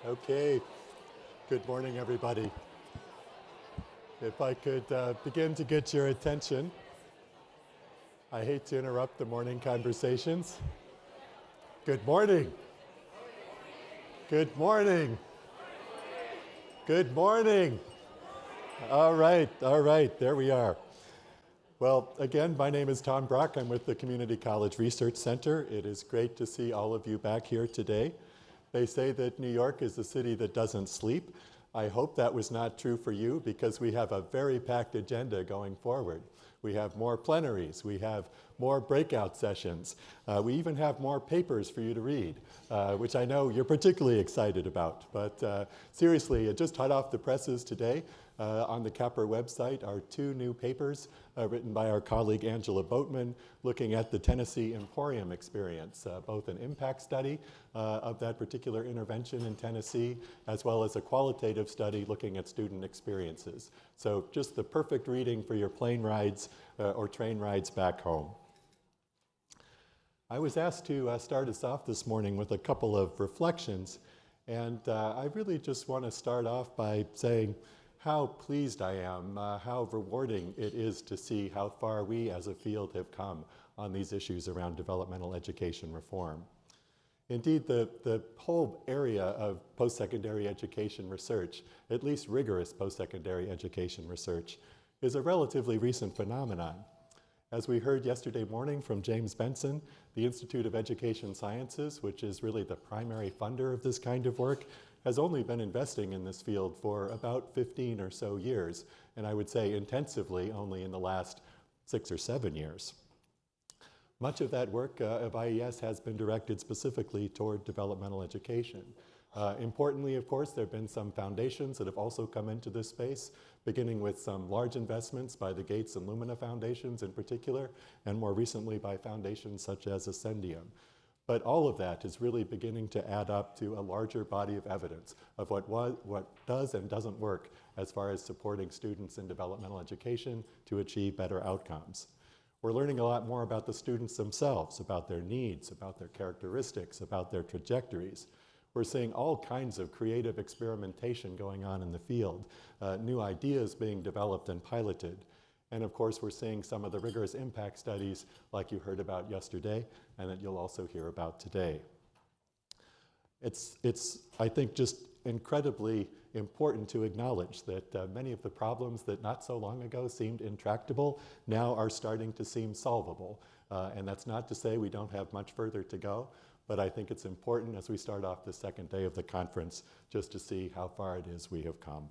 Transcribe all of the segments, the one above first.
Okay, good morning, everybody. If I could begin to get your attention. I hate to interrupt the morning conversations. Good morning. Good morning. Good morning. All right, there we are. Well, again, my name is Tom Brock. I'm with the Community College Research Center. It is great to see all of you back here today. They say that New York is a city that doesn't sleep. I hope that was not true for you because we have a very packed agenda going forward. We have more plenaries, we have more breakout sessions, we even have more papers for you to read, which I know you're particularly excited about. But seriously, it just hot off the presses today. On the CAPR website are two new papers written by our colleague Angela Boatman looking at the Tennessee Emporium experience, both an impact study of that particular intervention in Tennessee, as well as a qualitative study looking at student experiences. So just the perfect reading for your plane rides or train rides back home. I was asked to start us off this morning with a couple of reflections, and I really just want to start off by saying how pleased I am, how rewarding it is to see how far we as a field have come on these issues around developmental education reform. Indeed, the whole area of post-secondary education research, at least rigorous post-secondary education research, is a relatively recent phenomenon. As we heard yesterday morning from James Benson, the Institute of Education Sciences, which is really the primary funder of this kind of work, has only been investing in this field for about 15 or so years, and I would say intensively only in the last 6 or 7 years. Much of that work of IES has been directed specifically toward developmental education. Importantly, of course, there have been some foundations that have also come into this space, beginning with some large investments by the Gates and Lumina Foundations in particular, and more recently by foundations such as Ascendium. But all of that is really beginning to add up to a larger body of evidence of what does and doesn't work as far as supporting students in developmental education to achieve better outcomes. We're learning a lot more about the students themselves, about their needs, about their characteristics, about their trajectories. We're seeing all kinds of creative experimentation going on in the field, new ideas being developed and piloted. And of course, we're seeing some of the rigorous impact studies like you heard about yesterday and that you'll also hear about today. It's I think, just incredibly important to acknowledge that many of the problems that not so long ago seemed intractable now are starting to seem solvable. And that's not to say we don't have much further to go, but I think it's important as we start off the second day of the conference just to see how far it is we have come.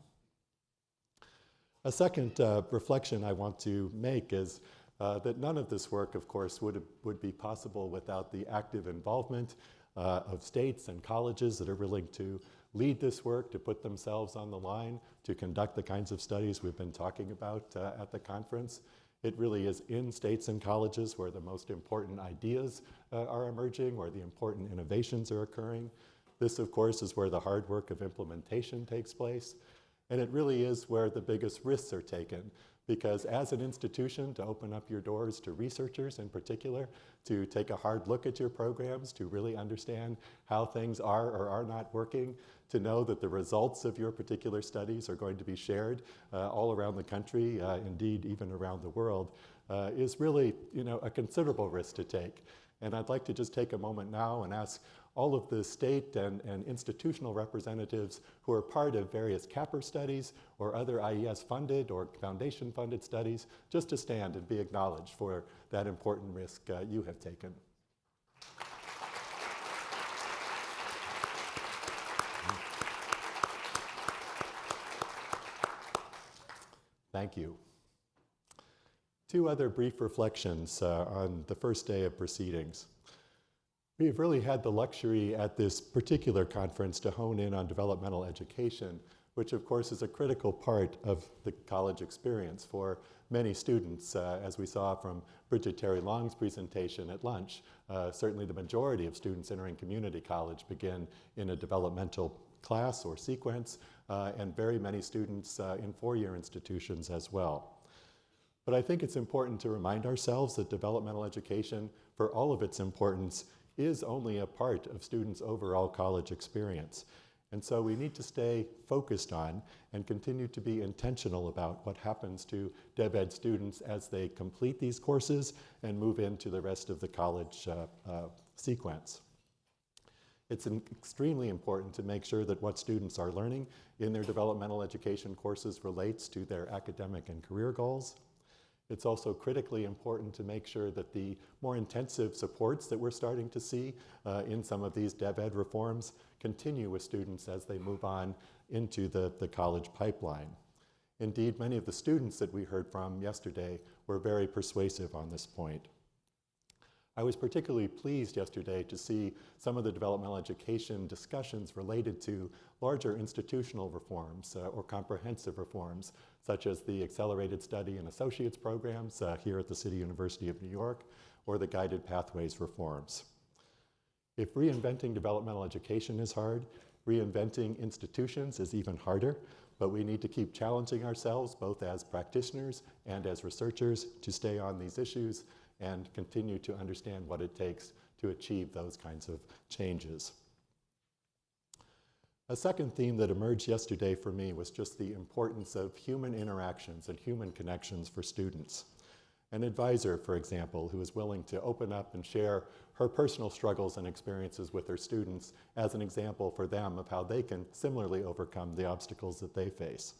A second reflection I want to make is that none of this work, of course, would be possible without the active involvement of states and colleges that are willing to lead this work, to put themselves on the line, to conduct the kinds of studies we've been talking about at the conference. It really is in states and colleges where the most important ideas are emerging, where the important innovations are occurring. This, of course, is where the hard work of implementation takes place. And it really is where the biggest risks are taken, because as an institution, to open up your doors to researchers in particular, to take a hard look at your programs, to really understand how things are or are not working, to know that the results of your particular studies are going to be shared all around the country, indeed even around the world, is really, a considerable risk to take. And I'd like to just take a moment now and ask all of the state and institutional representatives who are part of various CAPR studies or other IES-funded or foundation-funded studies just to stand and be acknowledged for that important risk you have taken. Thank you. Two other brief reflections on the first day of proceedings. We've really had the luxury at this particular conference to hone in on developmental education, which of course is a critical part of the college experience for many students, as we saw from Bridget Terry Long's presentation at lunch. Certainly the majority of students entering community college begin in a developmental class or sequence, and very many students in four-year institutions as well. But I think it's important to remind ourselves that developmental education, for all of its importance, is only a part of students' overall college experience. And so we need to stay focused on and continue to be intentional about what happens to DevEd students as they complete these courses and move into the rest of the college sequence. It's extremely important to make sure that what students are learning in their developmental education courses relates to their academic and career goals. It's also critically important to make sure that the more intensive supports that we're starting to see in some of these DevEd reforms continue with students as they move on into the college pipeline. Indeed, many of the students that we heard from yesterday were very persuasive on this point. I was particularly pleased yesterday to see some of the developmental education discussions related to larger institutional reforms or comprehensive reforms, such as the Accelerated Study and Associates programs here at the City University of New York, or the Guided Pathways reforms. If reinventing developmental education is hard, reinventing institutions is even harder, but we need to keep challenging ourselves, both as practitioners and as researchers, to stay on these issues and continue to understand what it takes to achieve those kinds of changes. A second theme that emerged yesterday for me was just the importance of human interactions and human connections for students. An advisor, for example, who is willing to open up and share her personal struggles and experiences with her students as an example for them of how they can similarly overcome the obstacles that they face.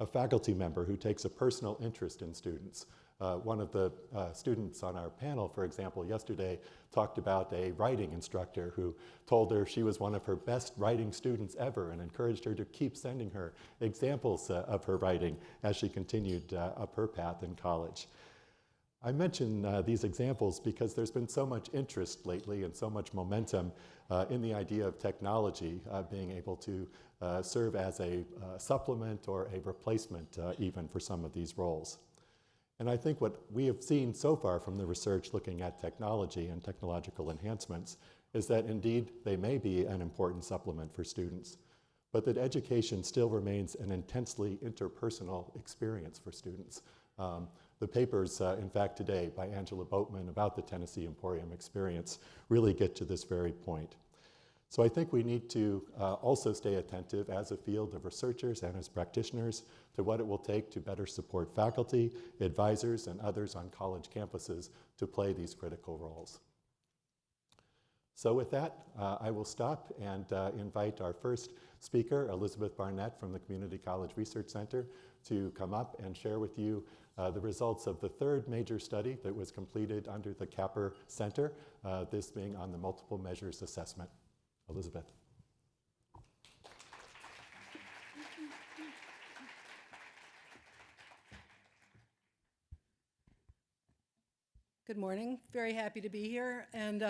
A faculty member who takes a personal interest in students. One of the students on our panel, for example, yesterday talked about a writing instructor who told her she was one of her best writing students ever and encouraged her to keep sending her examples of her writing as she continued up her path in college. I mention these examples because there's been so much interest lately and so much momentum in the idea of technology being able to serve as a supplement or a replacement even for some of these roles. And I think what we have seen so far from the research looking at technology and technological enhancements is that indeed they may be an important supplement for students, but that education still remains an intensely interpersonal experience for students. The papers, in fact, today by Angela Boatman about the Tennessee Emporium experience really get to this very point. So I think we need to also stay attentive as a field of researchers and as practitioners to what it will take to better support faculty, advisors, and others on college campuses to play these critical roles. So with that, I will stop and invite our first speaker, Elisabeth Barnett from the Community College Research Center, to come up and share with you the results of the third major study that was completed under the CAPR Center, this being on the multiple measures assessment. Elisabeth. Good morning. Very happy to be here. And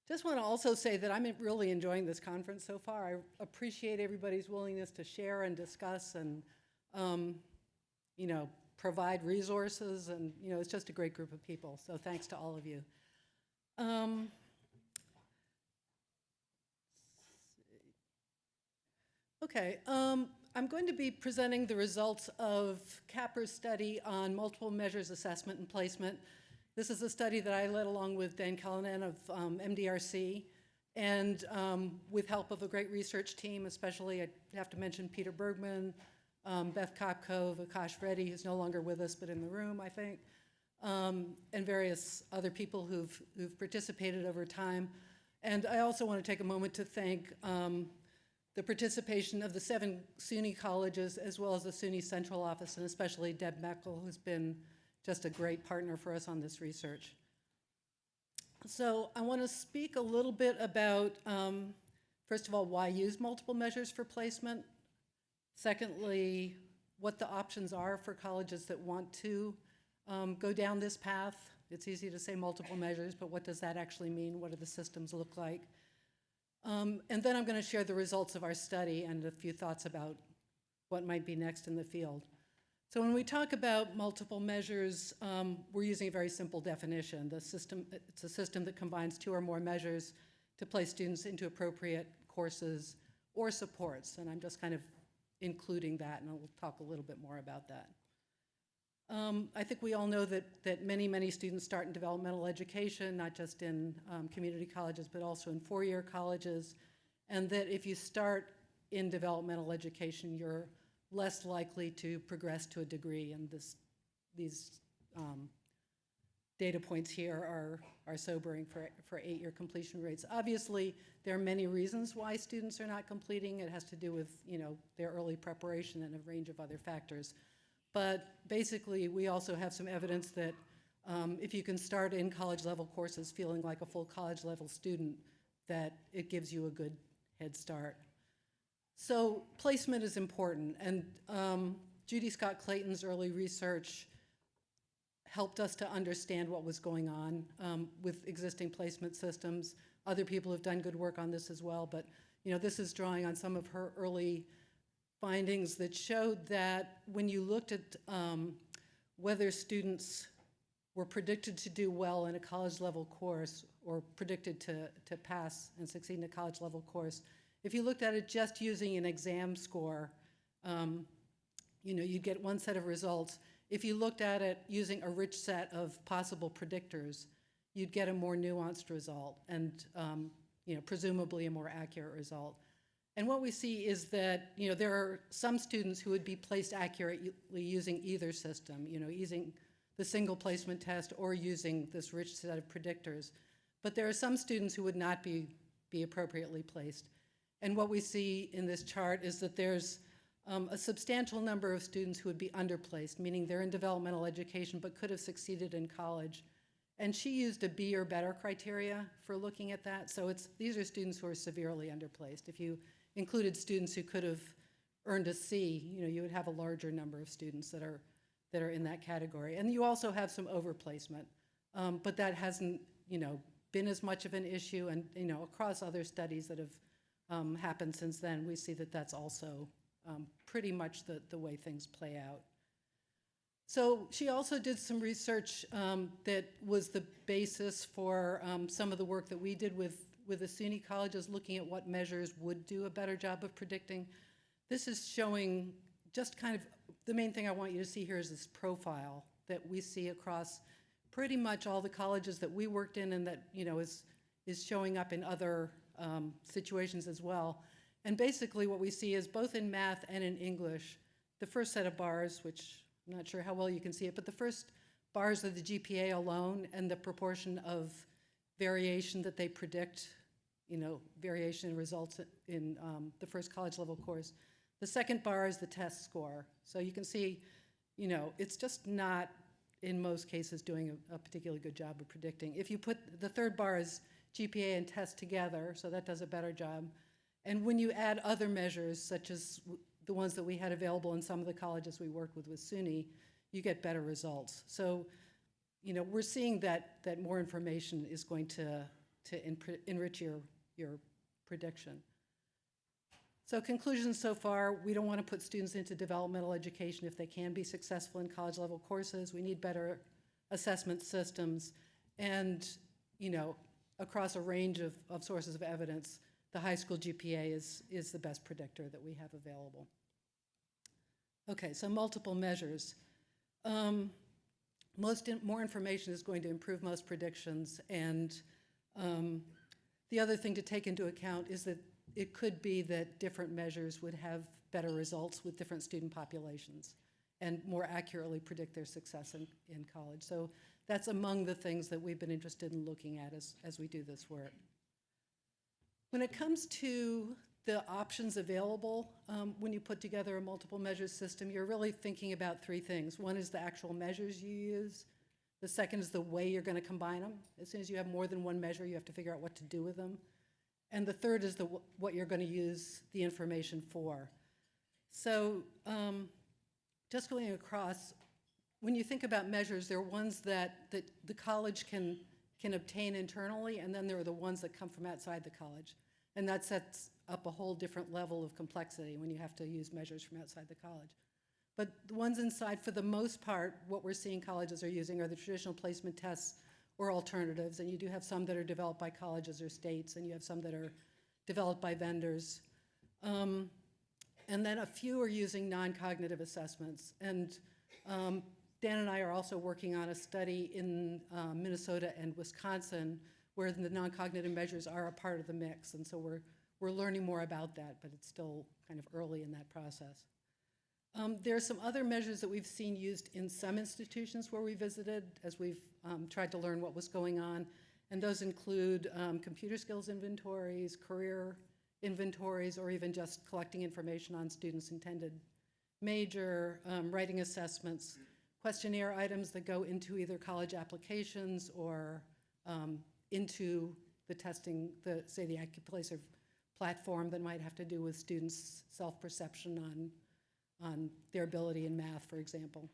just want to also say that I'm really enjoying this conference so far. I appreciate everybody's willingness to share and discuss and, you know, provide resources. And, you know, it's just a great group of people. So thanks to all of you. Okay, I'm going to be presenting the results of CAPR's study on multiple measures assessment and placement. This is a study that I led along with Dan Callanan of MDRC, and with help of a great research team, especially I have to mention Peter Bergman, Beth Kopko, Vikash Reddy, who's no longer with us but in the room, I think, and various other people who've participated over time. And I also want to take a moment to thank the participation of the 7 SUNY colleges, as well as the SUNY Central Office, and especially Deb Meckel, who's been just a great partner for us on this research. So I want to speak a little bit about, first of all, why use multiple measures for placement? Secondly, what the options are for colleges that want to go down this path. It's easy to say multiple measures, but what does that actually mean? What do the systems look like? And then I'm going to share the results of our study and a few thoughts about what might be next in the field. So when we talk about multiple measures, we're using a very simple definition. It's a system that combines 2 or more measures to place students into appropriate courses or supports. And I'm just kind of including that, and I'll talk a little bit more about that. I think we all know that many students start in developmental education, not just in community colleges, but also in 4-year colleges. and that if you start in developmental education, you're less likely to progress to a degree, and these data points here are sobering for 8-year completion rates. Obviously, there are many reasons why students are not completing. It has to do with, their early preparation and a range of other factors. But basically, we also have some evidence that if you can start in college-level courses feeling like a full college-level student, that it gives you a good head start. So placement is important, and Judy Scott Clayton's early research helped us to understand what was going on with existing placement systems. Other people have done good work on this as well, but this is drawing on some of her early findings that showed that when you looked at whether students were predicted to do well in a college-level course or predicted to pass and succeed in a college-level course, if you looked at it just using an exam score, you'd get one set of results. If you looked at it using a rich set of possible predictors, you'd get a more nuanced result and presumably a more accurate result. And what we see is that there are some students who would be placed accurately using either system, using the single placement test or using this rich set of predictors. But there are some students who would not be appropriately placed. And what we see in this chart is that there's a substantial number of students who would be underplaced, meaning they're in developmental education but could have succeeded in college. And she used a B or better criteria for looking at that. So these are students who are severely underplaced. If you included students who could have earned a C, you would have a larger number of students that are in that category. And you also have some overplacement, but that hasn't been as much of an issue. And across other studies that have happened since then, we see that that's also pretty much the way things play out. So she also did some research that was the basis for some of the work that we did with the SUNY colleges, looking at what measures would do a better job of predicting. This is showing just kind of, the main thing I want you to see here is this profile that we see across pretty much all the colleges that we worked in, and that is showing up in other situations as well. And basically what we see is both in math and in English, the first set of bars, which I'm not sure how well you can see it, but the first bars are the GPA alone and the proportion of variation that they predict, variation in results in the first college level course. The second bar is the test score. So you can see, it's just not, in most cases, doing a particularly good job of predicting. If you put the third bar is GPA and test together, so that does a better job. And when you add other measures, such as the ones that we had available in some of the colleges we worked with SUNY, you get better results. So, we're seeing that more information is going to enrich your prediction. So conclusions so far, we don't want to put students into developmental education if they can be successful in college level courses. We need better assessment systems. And, across a range of sources of evidence, the high school GPA is the best predictor that we have available. Okay, so multiple measures. More information is going to improve most predictions, and the other thing to take into account is that it could be that different measures would have better results with different student populations and more accurately predict their success in college. So that's among the things that we've been interested in looking at as we do this work. When it comes to the options available, when you put together a multiple measures system, you're really thinking about three things. One is the actual measures you use. The second is the way you're going to combine them. As soon as you have more than one measure, you have to figure out what to do with them. And the third is what you're going to use the information for. So just going across, when you think about measures, there are ones that the college can obtain internally, and then there are the ones that come from outside the college. And that sets up a whole different level of complexity when you have to use measures from outside the college. But the ones inside, for the most part, what we're seeing colleges are using are the traditional placement tests or alternatives, and you do have some that are developed by colleges or states, and you have some that are developed by vendors. And then a few are using non-cognitive assessments. And Dan and I are also working on a study in Minnesota and Wisconsin where the non-cognitive measures are a part of the mix. And so we're we're learning more about that, but it's still kind of early in that process. There are some other measures that we've seen used in some institutions where we visited as we've tried to learn what was going on. And those include computer skills inventories, career inventories, or even just collecting information on students' intended major, writing assessments, questionnaire items that go into either college applications or into the testing, say the Accuplacer platform that might have to do with students' self-perception on their ability in math, for example.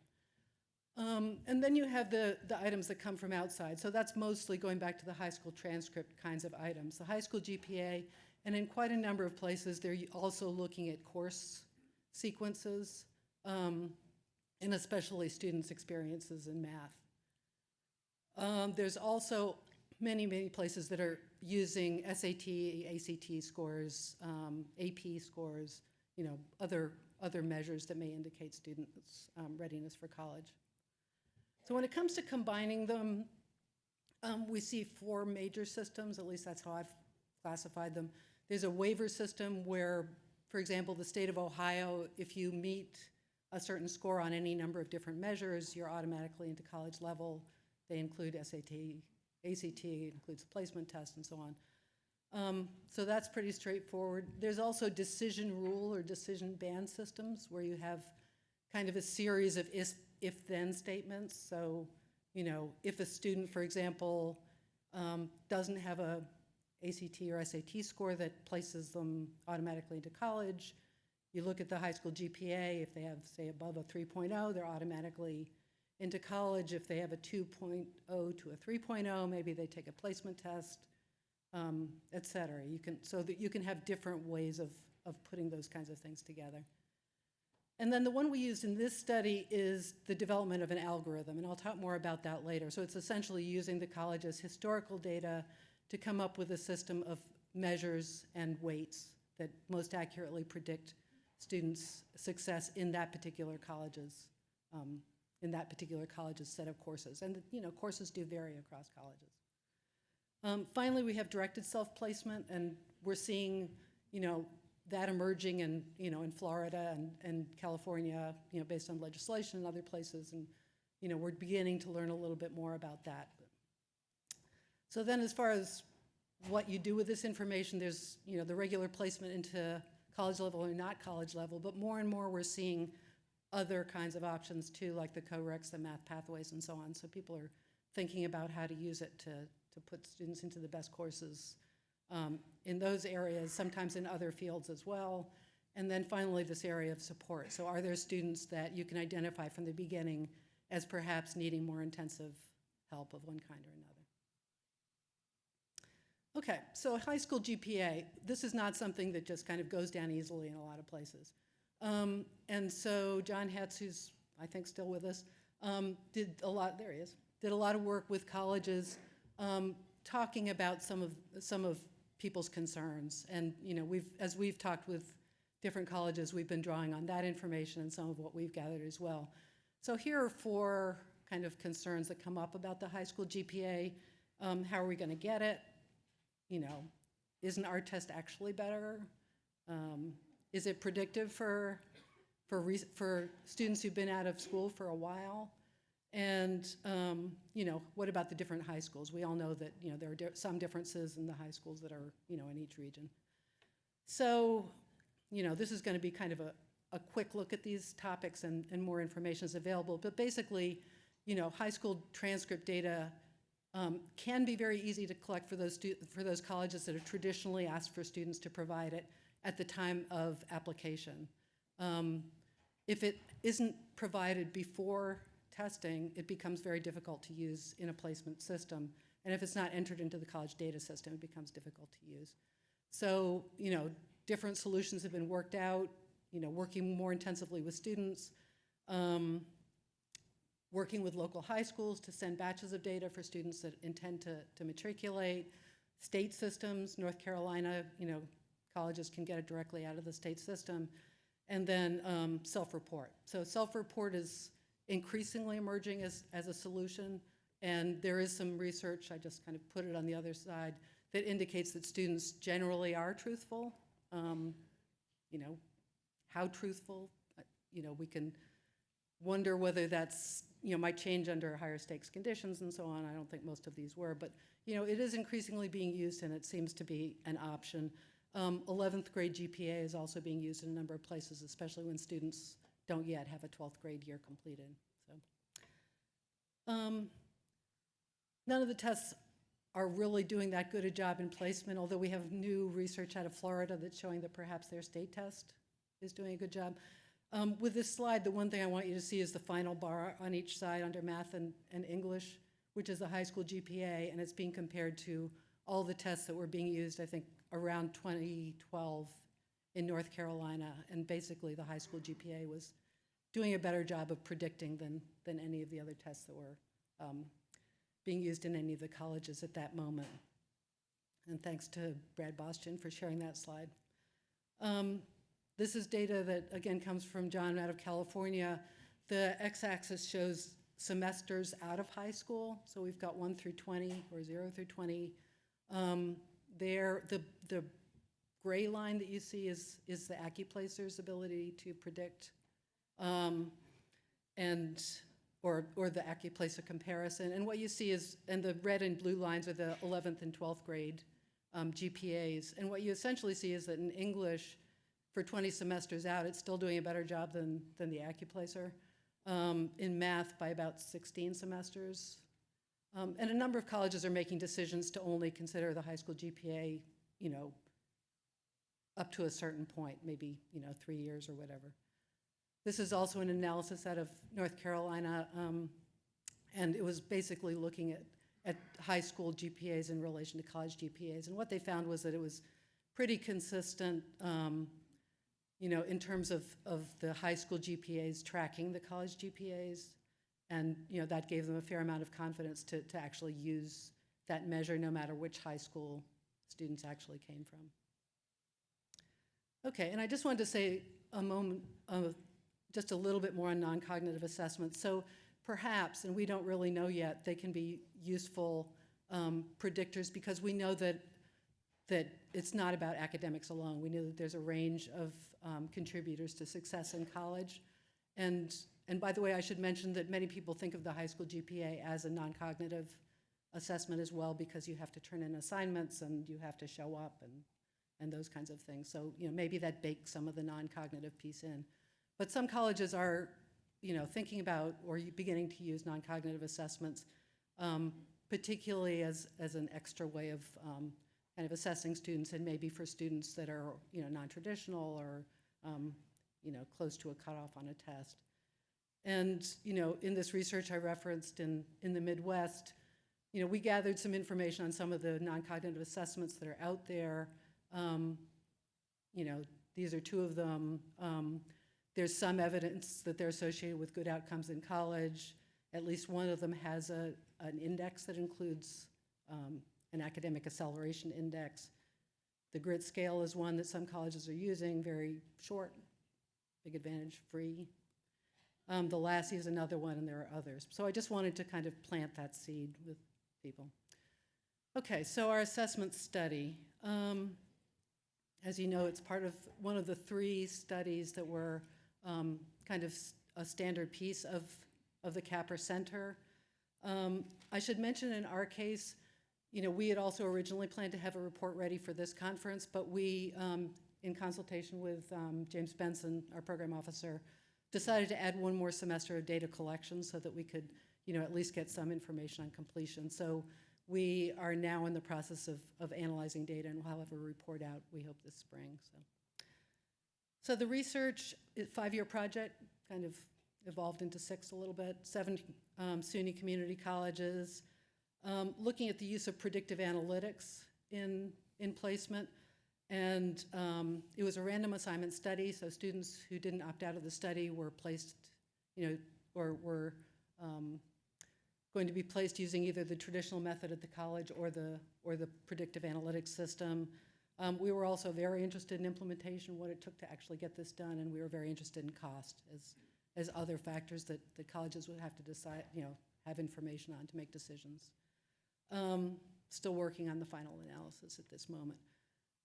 And then you have the items that come from outside. So that's mostly going back to the high school transcript kinds of items. The high school GPA, and in quite a number of places, they're also looking at course sequences, and especially students' experiences in math. There's also many, many places that are using SAT, ACT scores, AP scores, other measures that may indicate students' readiness for college. So when it comes to combining them, we see 4 major systems, at least that's how I've classified them. There's a waiver system where, for example, the state of Ohio, if you meet a certain score on any number of different measures, you're automatically into college level. They include SAT, ACT, it includes placement tests and so on. So that's pretty straightforward. There's also decision rule or decision band systems where you have kind of a series of if-then statements. So, if a student, for example, doesn't have a ACT or SAT score that places them automatically into college, you look at the high school GPA. If they have, say, above a 3.0, they're automatically into college. If they have a 2.0 to a 3.0, maybe they take a placement test, et cetera. So that you can have different ways of putting those kinds of things together. And then the one we used in this study is the development of an algorithm, and I'll talk more about that later. So it's essentially using the college's historical data to come up with a system of measures and weights that most accurately predict students' success in that particular college's set of courses. And courses do vary across colleges. Finally, we have directed self-placement, and we're seeing, that emerging in Florida and California, based on legislation and other places, and we're beginning to learn a little bit more about that. So then, as far as what you do with this information, there's the regular placement into college level or not college level, but more and more we're seeing other kinds of options too, like the co-recs, the math pathways, and so on. So people are thinking about how to use it to put students into the best courses in those areas, sometimes in other fields as well. And then finally, this area of support. So are there students that you can identify from the beginning as perhaps needing more intensive help of one kind or another? Okay, so high school GPA, this is not something that just kind of goes down easily in a lot of places. And so John Hetz, who's I think still with us, did a lot of work with colleges talking about some of people's concerns. And as we've talked with different colleges, we've been drawing on that information and some of what we've gathered as well. So here are 4 kind of concerns that come up about the high school GPA. How are we going to get it? Isn't our test actually better? Is it predictive for students who've been out of school for a while? And what about the different high schools? We all know that there are some differences in the high schools that are in each region. So this is going to be kind of a quick look at these topics, and more information is available. But basically, high school transcript data can be very easy to collect for those colleges that have traditionally asked for students to provide it at the time of application. If it isn't provided before testing, it becomes very difficult to use in a placement system. And if it's not entered into the college data system, it becomes difficult to use. So, different solutions have been worked out, working more intensively with students, working with local high schools to send batches of data for students that intend to matriculate, state systems. North Carolina, colleges can get it directly out of the state system, and then self-report. So self-report is increasingly emerging as a solution. And there is some research, I just kind of put it on the other side, that indicates that students generally are truthful. You know, how truthful, you know, we can wonder whether that's, you know, might change under higher stakes conditions and so on. I don't think most of these were, but, you know, it is increasingly being used and it seems to be an option. 11th grade GPA is also being used in a number of places, especially when students don't yet have a 12th grade year completed. So, none of the tests are really doing that good a job in placement, although we have new research out of Florida that's showing that perhaps their state test is doing a good job. With this slide, the one thing I want you to see is the final bar on each side under math and English, which is the high school GPA, and it's being compared to all the tests that were being used, I think, around 2012 in North Carolina, and basically the high school GPA was doing a better job of predicting than any of the other tests that were being used in any of the colleges at that moment. And thanks to Brad Bostian for sharing that slide. This is data that, again, comes from John out of California. The x-axis shows semesters out of high school. So we've got 1 through 20 or 0 through 20. There, the gray line that you see is the AccuPlacer's ability to predict, or the AccuPlacer comparison. And what you see is, and the red and blue lines are the 11th and 12th grade GPAs. And what you essentially see is that in English, for 20 semesters out, it's still doing a better job than the AccuPlacer. In math, by about 16 semesters. And a number of colleges are making decisions to only consider the high school GPA, you know, up to a certain point, maybe, you know, 3 years or whatever. This is also an analysis out of North Carolina, and it was basically looking at high school GPAs in relation to college GPAs. And what they found was that it was pretty consistent, you know, in terms of the high school GPAs tracking the college GPAs. And, you know, that gave them a fair amount of confidence to actually use that measure no matter which high school students actually came from. Okay, and I just wanted to say a moment, just a little bit more on non-cognitive assessments. So perhaps, and we don't really know yet, they can be useful predictors because we know that it's not about academics alone. We know that there's a range of contributors to success in college. And by the way, I should mention that many people think of the high school GPA as a non-cognitive assessment as well because you have to turn in assignments and you have to show up and those kinds of things. So, you know, maybe that bakes some of the non-cognitive piece in. But some colleges are, you know, thinking about or beginning to use non-cognitive assessments, particularly as an extra way of kind of assessing students and maybe for students that are, you know, non-traditional or, you know, close to a cutoff on a test. And, you know, in this research I referenced in the Midwest, you know, we gathered some information on some of the non-cognitive assessments that are out there. You know, these are 2 of them. There's some evidence that they're associated with good outcomes in college. At least one of them has an index that includes an academic acceleration index. The grit scale is one that some colleges are using, very short, big advantage, free. The Lassie is another one, and there are others. So I just wanted to kind of plant that seed with people. Okay, so our assessment study. As you know, it's part of one of the 3 studies that were kind of a standard piece of the CAPR Center. I should mention in our case, you know, we had also originally planned to have a report ready for this conference, but we, in consultation with James Benson, our program officer, decided to add 1 more semester of data collection so that we could, you know, at least get some information on completion. So we are now in the process of analyzing data and we'll have a report out, we hope, this spring. So the research, 5-year project, kind of evolved into 6 a little bit, 7 SUNY community colleges, looking at the use of predictive analytics in placement. And it was a random assignment study, so students who didn't opt out of the study were placed, you know, or were going to be placed using either the traditional method at the college or the predictive analytics system. We were also very interested in implementation, what it took to actually get this done, and we were very interested in cost as other factors that the colleges would have to decide, you know, have information on to make decisions. Still working on the final analysis at this moment.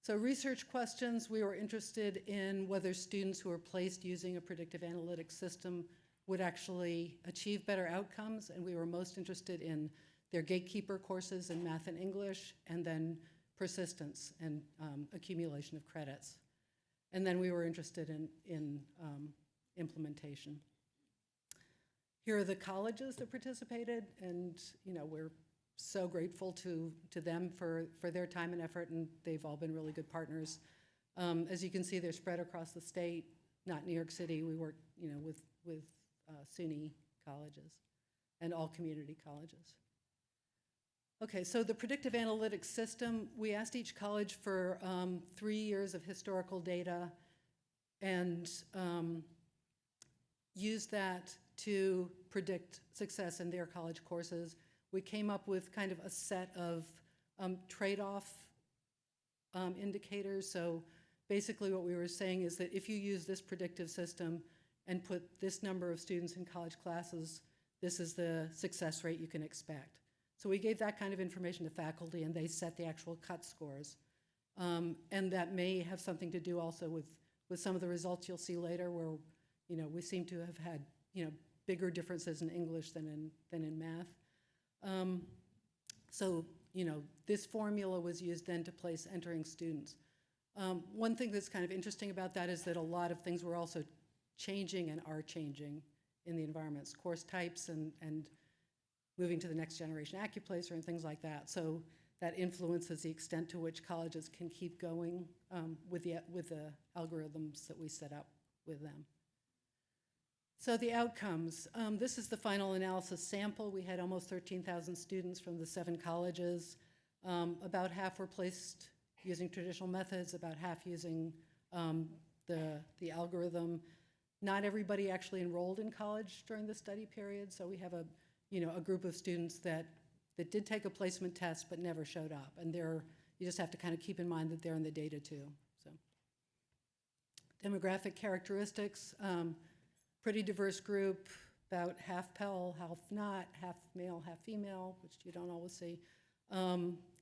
So research questions, we were interested in whether students who were placed using a predictive analytics system would actually achieve better outcomes, and we were most interested in their gatekeeper courses in math and English, and then persistence and accumulation of credits. And then we were interested in implementation. Here are the colleges that participated, and we're so grateful to them for their time and effort, and they've all been really good partners. As you can see, they're spread across the state, not New York City. We work with SUNY colleges and all community colleges. Okay, so the predictive analytics system, we asked each college for 3 years of historical data and used that to predict success in their college courses. We came up with kind of a set of trade-off indicators. So basically what we were saying is that if you use this predictive system and put this number of students in college classes, this is the success rate you can expect. So we gave that kind of information to faculty, and they set the actual cut scores. And that may have something to do also with some of the results you'll see later, where we seem to have had bigger differences in English than in math. So this formula was used then to place entering students. One thing that's kind of interesting about that is that a lot of things were also changing and are changing in the environments, course types and moving to the next generation AccuPlacer and things like that. So that influences the extent to which colleges can keep going with the algorithms that we set up with them. So the outcomes, this is the final analysis sample. We had almost 13,000 students from the 7 colleges. About half were placed using traditional methods, about half using the algorithm. Not everybody actually enrolled in college during the study period, so we have a group of students that did take a placement test but never showed up, and you just have to kind of keep in mind that they're in the data too. So, demographic characteristics, pretty diverse group, about half Pell, half not, half male, half female, which you don't always see.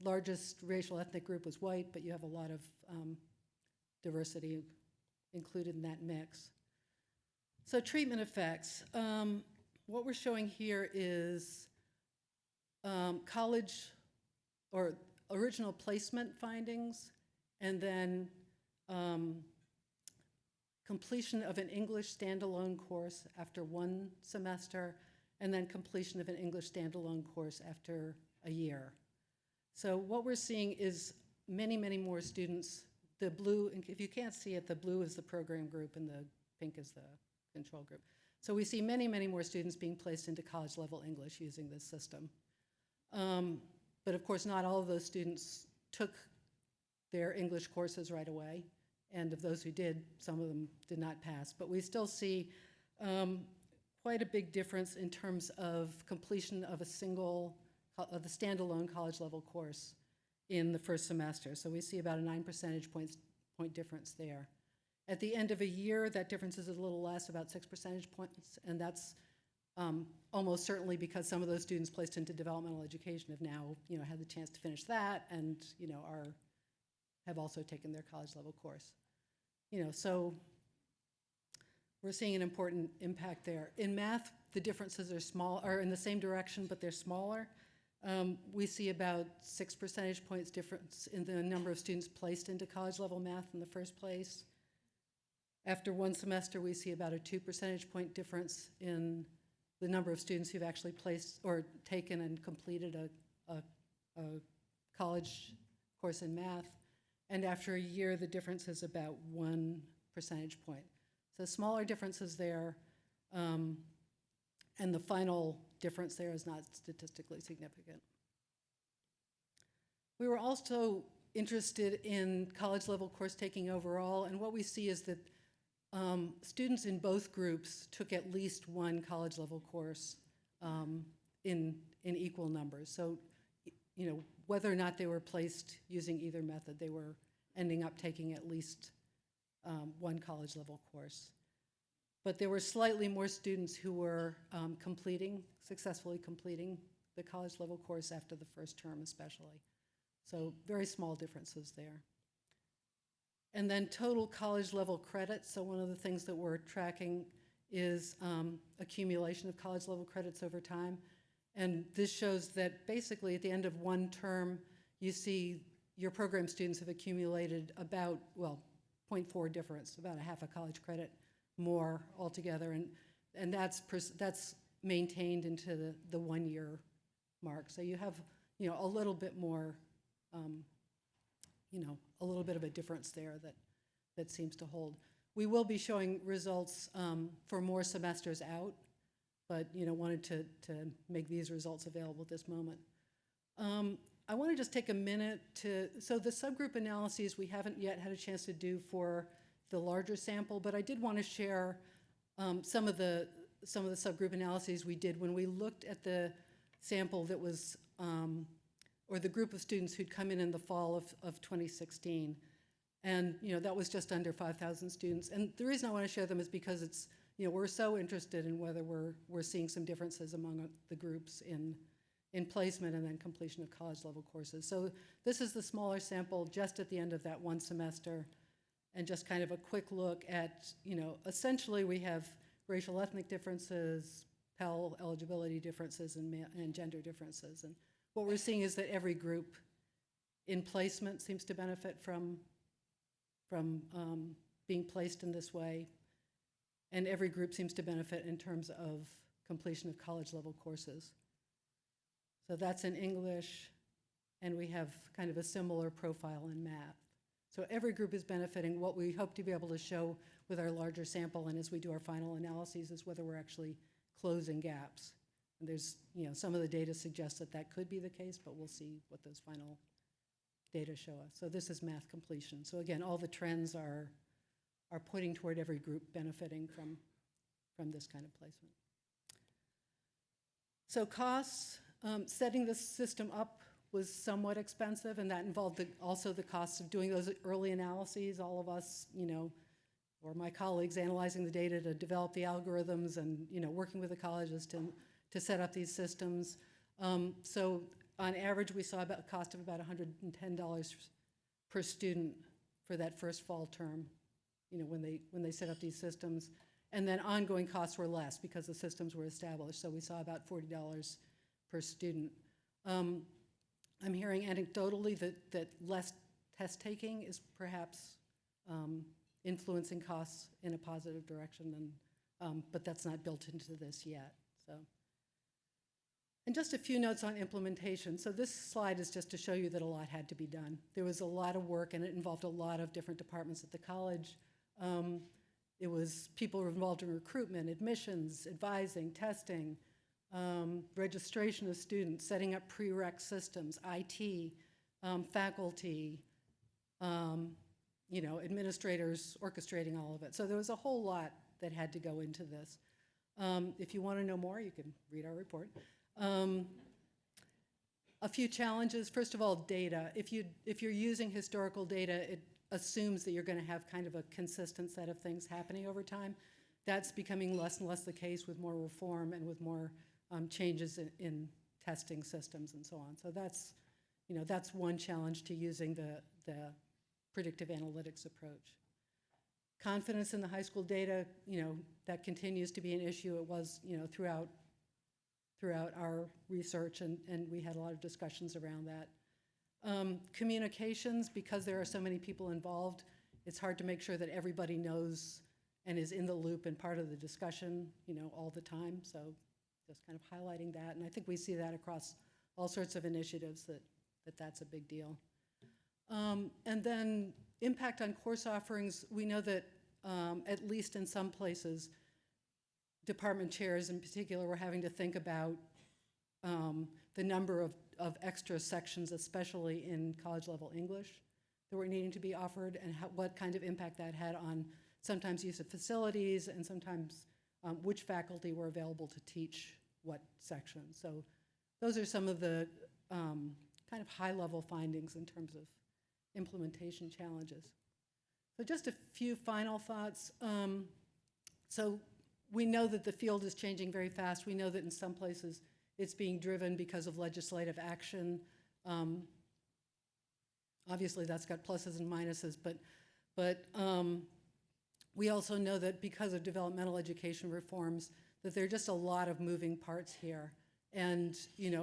Largest racial ethnic group was white, but you have a lot of diversity included in that mix. So treatment effects. What we're showing here is college or original placement findings, and then completion of an English standalone course after 1 semester, and then completion of an English standalone course after a year. So what we're seeing is many, many more students. The blue, if you can't see it, the blue is the program group and the pink is the control group. So we see many, many more students being placed into college level English using this system. But of course, not all of those students took their English courses right away. And of those who did, some of them did not pass. But we still see quite a big difference in terms of completion of the standalone college level course in the first semester. So we see about a 9 percentage point difference there. At the end of a year, that difference is a little less, about 6 percentage points, and that's almost certainly because some of those students placed into developmental education have now, had the chance to finish that, and have also taken their college level course. So we're seeing an important impact there. In math, the differences are in the same direction, but they're smaller. We see about 6 percentage points difference in the number of students placed into college level math in the first place. After 1 semester, we see about a 2 percentage point difference in the number of students who've actually placed or taken and completed a college course in math. And after a year, the difference is about 1 percentage point. So smaller differences there, and the final difference there is not statistically significant. We were also interested in college level course taking overall, and what we see is that students in both groups took at least 1 college level course in equal numbers. So, whether or not they were placed using either method, they were ending up taking at least 1 college level course. but there were slightly more students who were successfully completing the college level course after the first term especially. So very small differences there. And then total college level credits. So one of the things that we're tracking is accumulation of college level credits over time. And this shows that basically at the end of one term, you see your program students have accumulated about, well, 0.4 difference, about a half a college credit more altogether. And that's maintained into the 1 year mark. So you have, a little bit more, a little bit of a difference there that seems to hold. We will be showing results for more semesters out, but wanted to make these results available at this moment. I want to just take a minute so the subgroup analyses we haven't yet had a chance to do for the larger sample, but I did want to share some of the subgroup analyses we did when we looked at the sample that was, or the group of students who'd come in the fall of 2016. And that was just under 5,000 students. And the reason I want to share them is because it's, we're so interested in whether we're seeing some differences among the groups in placement and then completion of college level courses. So this is the smaller sample just at the end of that one semester, and just kind of a quick look at, essentially we have racial ethnic differences, Pell eligibility differences, and gender differences. And what we're seeing is that every group in placement seems to benefit from being placed in this way, and every group seems to benefit in terms of completion of college level courses. So that's in English, and we have kind of a similar profile in math. So every group is benefiting. What we hope to be able to show with our larger sample and as we do our final analyses is whether we're actually closing gaps. And there's, some of the data suggests that could be the case, but we'll see what those final data show us. So this is math completion. So again, all the trends are pointing toward every group benefiting from this kind of placement. So costs, setting this system up was somewhat expensive, and that involved also the costs of doing those early analyses. All of us, or my colleagues analyzing the data to develop the algorithms and, working with the colleges to set up these systems. So on average, we saw about a cost of about $110 per student for that first fall term, when they set up these systems. And then ongoing costs were less because the systems were established. So we saw about $40 per student. I'm hearing anecdotally that less test taking is perhaps influencing costs in a positive direction, but that's not built into this yet. So. And just a few notes on implementation. So this slide is just to show you that a lot had to be done. There was a lot of work, and it involved a lot of different departments at the college. It was people involved in recruitment, admissions, advising, testing, registration of students, setting up prereq systems, IT, faculty, administrators orchestrating all of it. So there was a whole lot that had to go into this. If you want to know more, you can read our report. A few challenges. First of all, data. If you're using historical data, it assumes that you're going to have kind of a consistent set of things happening over time. That's becoming less and less the case with more reform and with more changes in testing systems and so on. So that's one challenge to using the predictive analytics approach. Confidence in the high school data, that continues to be an issue. It was, throughout our research, and we had a lot of discussions around that. Communications, because there are so many people involved, it's hard to make sure that everybody knows and is in the loop and part of the discussion, all the time. So just kind of highlighting that. And I think we see that across all sorts of initiatives that's a big deal. And then impact on course offerings. We know that at least in some places, department chairs in particular were having to think about the number of extra sections, especially in college level English, that were needing to be offered, and what kind of impact that had on sometimes use of facilities and sometimes which faculty were available to teach what section. So those are some of the kind of high-level findings in terms of implementation challenges. So just a few final thoughts. So we know that the field is changing very fast. We know that in some places it's being driven because of legislative action. Obviously, that's got pluses and minuses, but we also know that because of developmental education reforms, that there are just a lot of moving parts here. And,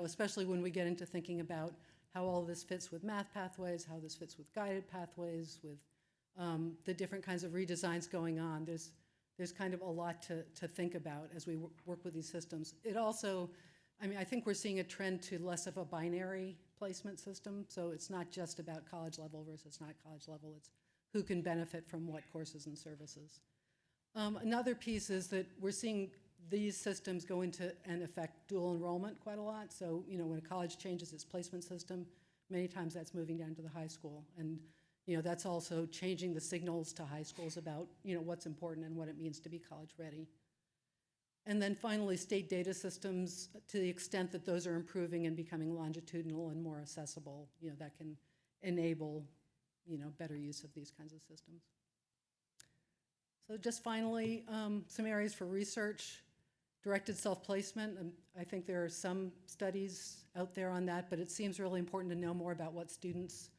especially when we get into thinking about how all this fits with math pathways, how this fits with guided pathways, with the different kinds of redesigns going on, there's kind of a lot to think about as we work with these systems. It also, I think we're seeing a trend to less of a binary placement system. So it's not just about college level versus not college level. It's who can benefit from what courses and services. Another piece is that we're seeing these systems go into and affect dual enrollment quite a lot. So, when a college changes its placement system, many times that's moving down to the high school. And, that's also changing the signals to high schools about, what's important and what it means to be college ready. And then finally, state data systems, to the extent that those are improving and becoming longitudinal and more accessible, that can enable, better use of these kinds of systems. So just finally, some areas for research. Directed self-placement, I think there are some studies out there on that, but it seems really important to know more about what students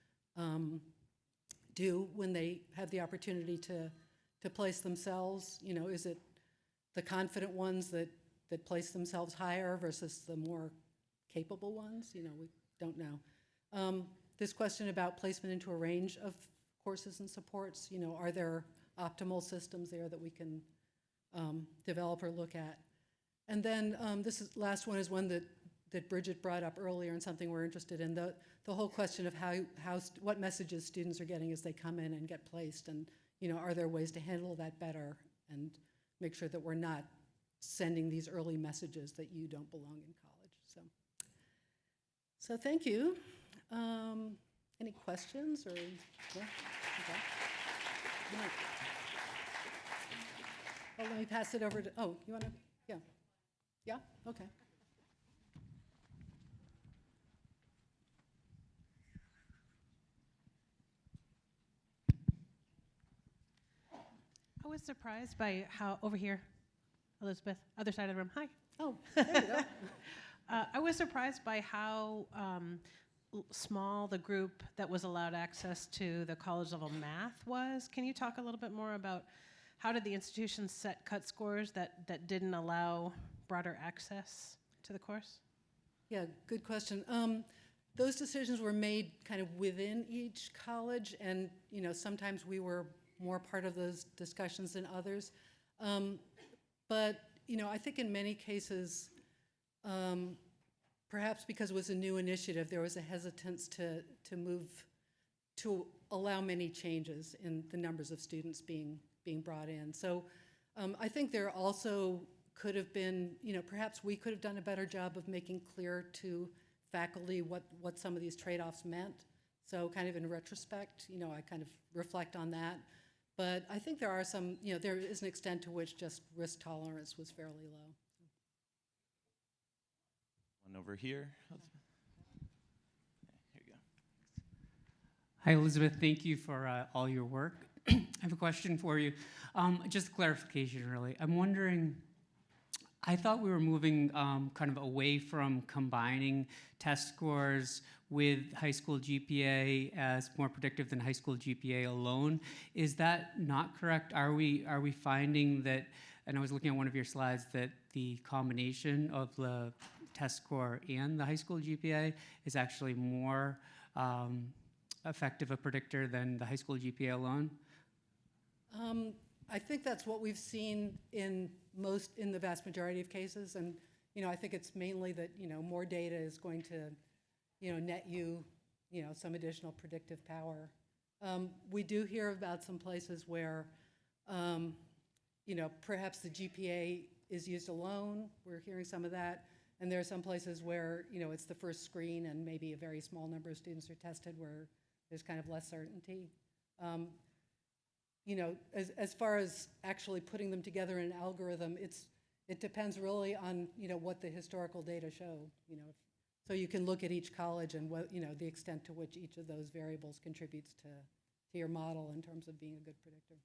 do when they have the opportunity to place themselves. Is it the confident ones that place themselves higher versus the more capable ones? We don't know. This question about placement into a range of courses and supports, are there optimal systems there that we can develop or look at? And then last one is one that Bridget brought up earlier and something we're interested in, the whole question of what messages students are getting as they come in and get placed, and are there ways to handle that better and make sure that we're not sending these early messages that you don't belong in college. So thank you. Any questions or? Yeah? Okay. No. Oh, let me pass it over to, you want to? Yeah. Yeah? Okay. I was surprised by how, over here, Elisabeth, other side of the room, hi. Oh, there you go. I was surprised by how small the group that was allowed access to the college level math was. Can you talk a little bit more about how did the institutions set cut scores that didn't allow broader access to the course? Yeah, good question. Those decisions were made kind of within each college, and sometimes we were more part of those discussions than others. But I think in many cases, perhaps because it was a new initiative, there was a hesitance to allow many changes in the numbers of students being brought in. So I think there also could have been, perhaps we could have done a better job of making clear to faculty what some of these trade-offs meant. So kind of in retrospect, I kind of reflect on that. But I think there are some, there is an extent to which just risk tolerance was fairly low. One over here. Here you go. Hi, Elisabeth. Thank you for all your work. I have a question for you. Just clarification, really. I'm wondering, I thought we were moving kind of away from combining test scores with high school GPA as more predictive than high school GPA alone. Is that not correct? Are we finding that, and I was looking at one of your slides, that the combination of the test score and the high school GPA is actually more effective a predictor than the high school GPA alone? I think that's what we've seen in the vast majority of cases, and I think it's mainly that more data is going to net you some additional predictive power. We do hear about some places where perhaps the GPA is used alone. We're hearing some of that, and there are some places where it's the first screen and maybe a very small number of students are tested where there's kind of less certainty. As far as actually putting them together in an algorithm, it depends really on what the historical data show. So you can look at each college and what the extent to which each of those variables contributes to your model in terms of being a good predictor.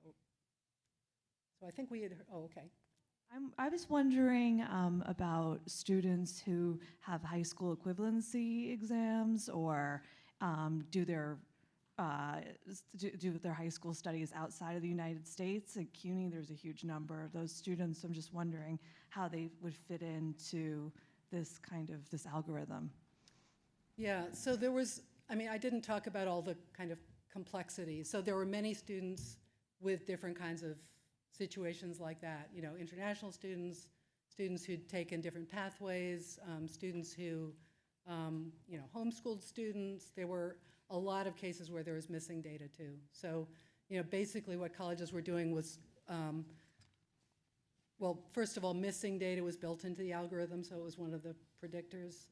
So So I think we had, oh, okay. I was wondering about students who have high school equivalency exams or do their high school studies outside of the United States. At CUNY, there's a huge number of those students. I'm just wondering how they would fit into this algorithm. Yeah, so there was, I mean, I didn't talk about all the kind of complexity. So there were many students with different kinds of situations like that. You know, international students, students who'd taken different pathways, students who, you know, homeschooled students. There were a lot of cases where there was missing data too. So, you know, basically what colleges were doing was, well, first of all, missing data was built into the algorithm, so it was one of the predictors.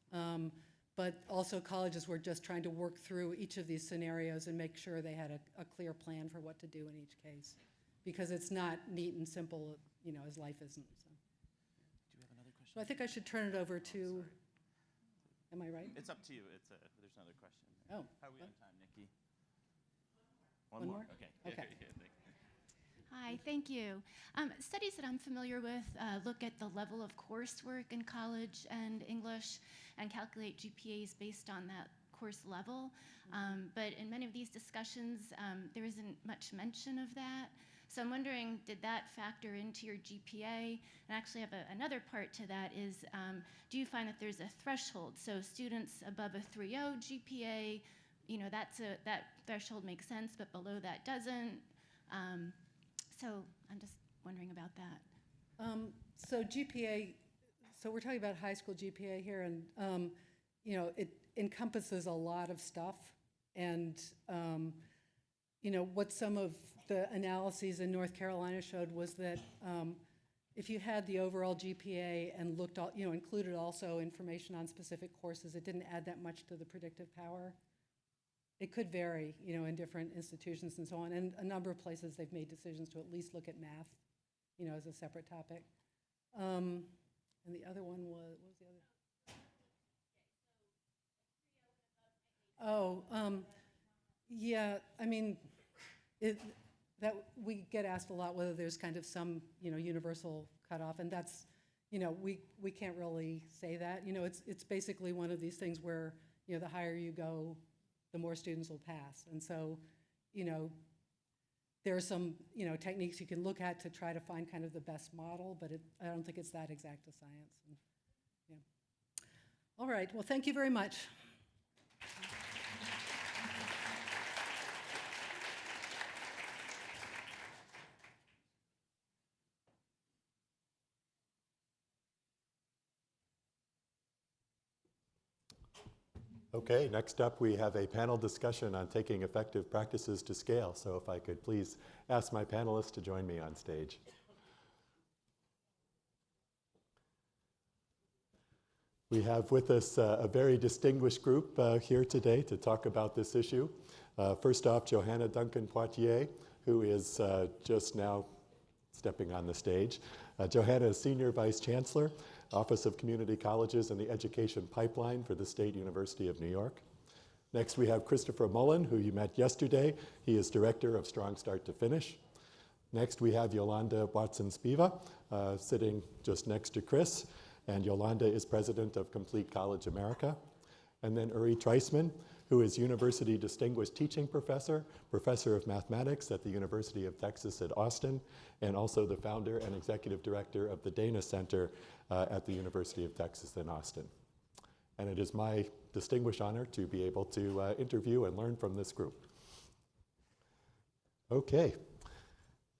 But also colleges were just trying to work through each of these scenarios and make sure they had a clear plan for what to do in each case. Because it's not neat and simple, you know, as life isn't. So. Do you have another question? So I think I should turn it over to, am I right? It's up to you. There's another question. Oh. How are we on time, Nikki? One more? Okay. Okay. Hi, thank you. Studies that I'm familiar with look at the level of coursework in college and English and calculate GPAs based on that course level. But in many of these discussions, there isn't much mention of that. So I'm wondering, did that factor into your GPA? And actually, I have another part to that is, do you find that there's a threshold? So students above a 3.0 GPA, you know, that threshold makes sense, but below that doesn't. So I'm just wondering about that. So GPA, so we're talking about high school GPA here, and you know, it encompasses a lot of stuff. And you know, what some of the analyses in North Carolina showed was that if you had the overall GPA and looked, you know, included also information on specific courses, it didn't add that much to the predictive power. It could vary, you know, in different institutions and so on. And a number of places they've made decisions to at least look at math, you know, as a separate topic. And the other one was, what was the other? Oh, yeah, I mean, that we get asked a lot whether there's kind of some, you know, universal cutoff, and that's, you know, we can't really say that. You know, it's basically one of these things where, you know, the higher you go, the more students will pass. And so, you know, there are some, you know, techniques you can look at to try to find kind of the best model, but I don't think it's that exact a science. And, yeah. All right, well, thank you very much. Okay, next up we have a panel discussion on taking effective practices to scale. So if I could please ask my panelists to join me on stage. We have with us a very distinguished group here today to talk about this issue. First off, Johanna Duncan-Poitier, who is just now stepping on the stage. Johanna is Senior Vice Chancellor, Office of Community Colleges and the Education Pipeline for the State University of New York. Next, we have Christopher Mullin, who you met yesterday. He is Director of Strong Start to Finish. Next, we have Yolanda Watson-Spiva, sitting just next to Chris. And Yolanda is President of Complete College America. And then Treisman, who is University Distinguished Teaching Professor, Professor of Mathematics at the University of Texas at Austin, and also the founder and executive director of the Dana Center at the University of Texas in Austin. And it is my distinguished honor to be able to interview and learn from this group. Okay.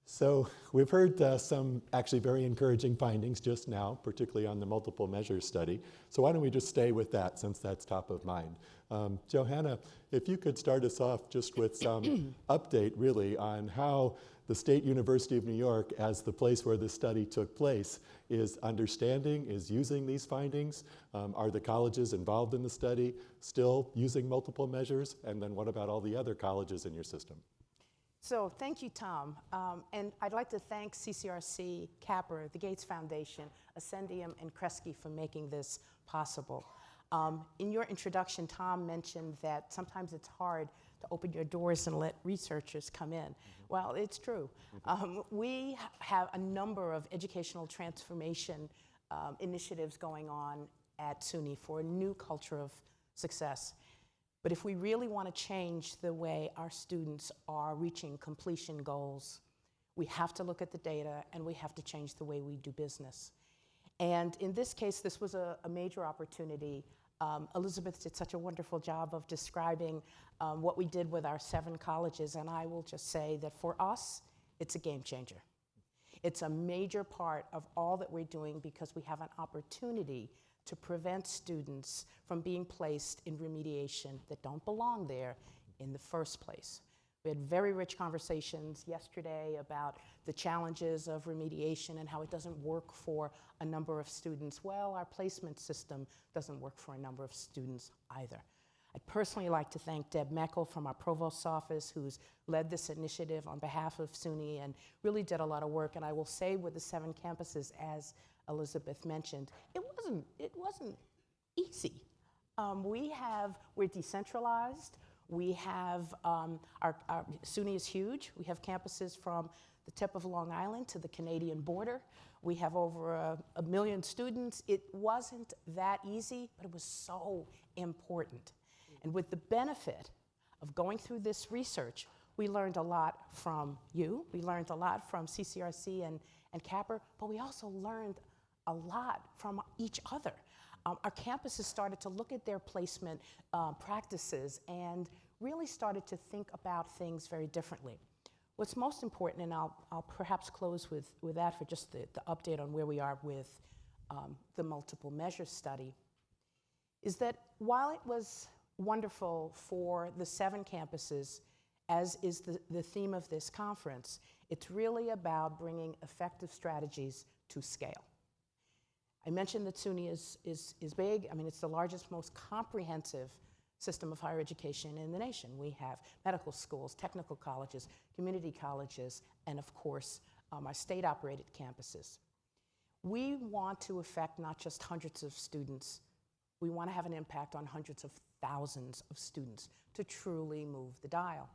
So we've heard some actually very encouraging findings just now, particularly on the multiple measures study. So why don't we just stay with that since that's top of mind. Johanna, if you could start us off just with some update really on how the State University of New York, as the place where this study took place, is understanding, is using these findings. Are the colleges involved in the study still using multiple measures? And then what about all the other colleges in your system? So thank you, Tom. And I'd like to thank CCRC, CAPR, the Gates Foundation, Ascendium, and Kresge for making this possible. In your introduction, Tom mentioned that sometimes it's hard to open your doors and let researchers come in. Well, it's true. We have a number of educational transformation initiatives going on at SUNY for a new culture of success. But if we really want to change the way our students are reaching completion goals, we have to look at the data and we have to change the way we do business. And in this case, this was a major opportunity. Elisabeth did such a wonderful job of describing what we did with our 7 colleges, and I will just say that for us, it's a game changer. It's a major part of all that we're doing because we have an opportunity to prevent students from being placed in remediation that don't belong there in the first place. We had very rich conversations yesterday about the challenges of remediation and how it doesn't work for a number of students. Well, our placement system doesn't work for a number of students either. I'd personally like to thank Deb Meckel from our provost's office, who's led this initiative on behalf of SUNY and really did a lot of work. And I will say with the 7 campuses, as Elisabeth mentioned, it wasn't easy. We're decentralized. We have, our SUNY is huge. We have campuses from the tip of Long Island to the Canadian border. We have over a million students. It wasn't that easy, but it was so important. And with the benefit of going through this research, we learned a lot from you. We learned a lot from CCRC and CAPR, but we also learned a lot from each other. Our campuses started to look at their placement practices and really started to think about things very differently. What's most important, and I'll perhaps close with that for just the update on where we are with the multiple measures study, is that while it was wonderful for the 7 campuses, as is the theme of this conference, it's really about bringing effective strategies to scale. I mentioned that SUNY is big. I mean, it's the largest, most comprehensive system of higher education in the nation. We have medical schools, technical colleges, community colleges, and of course, our state-operated campuses. We want to affect not just hundreds of students. We want to have an impact on hundreds of thousands of students to truly move the dial.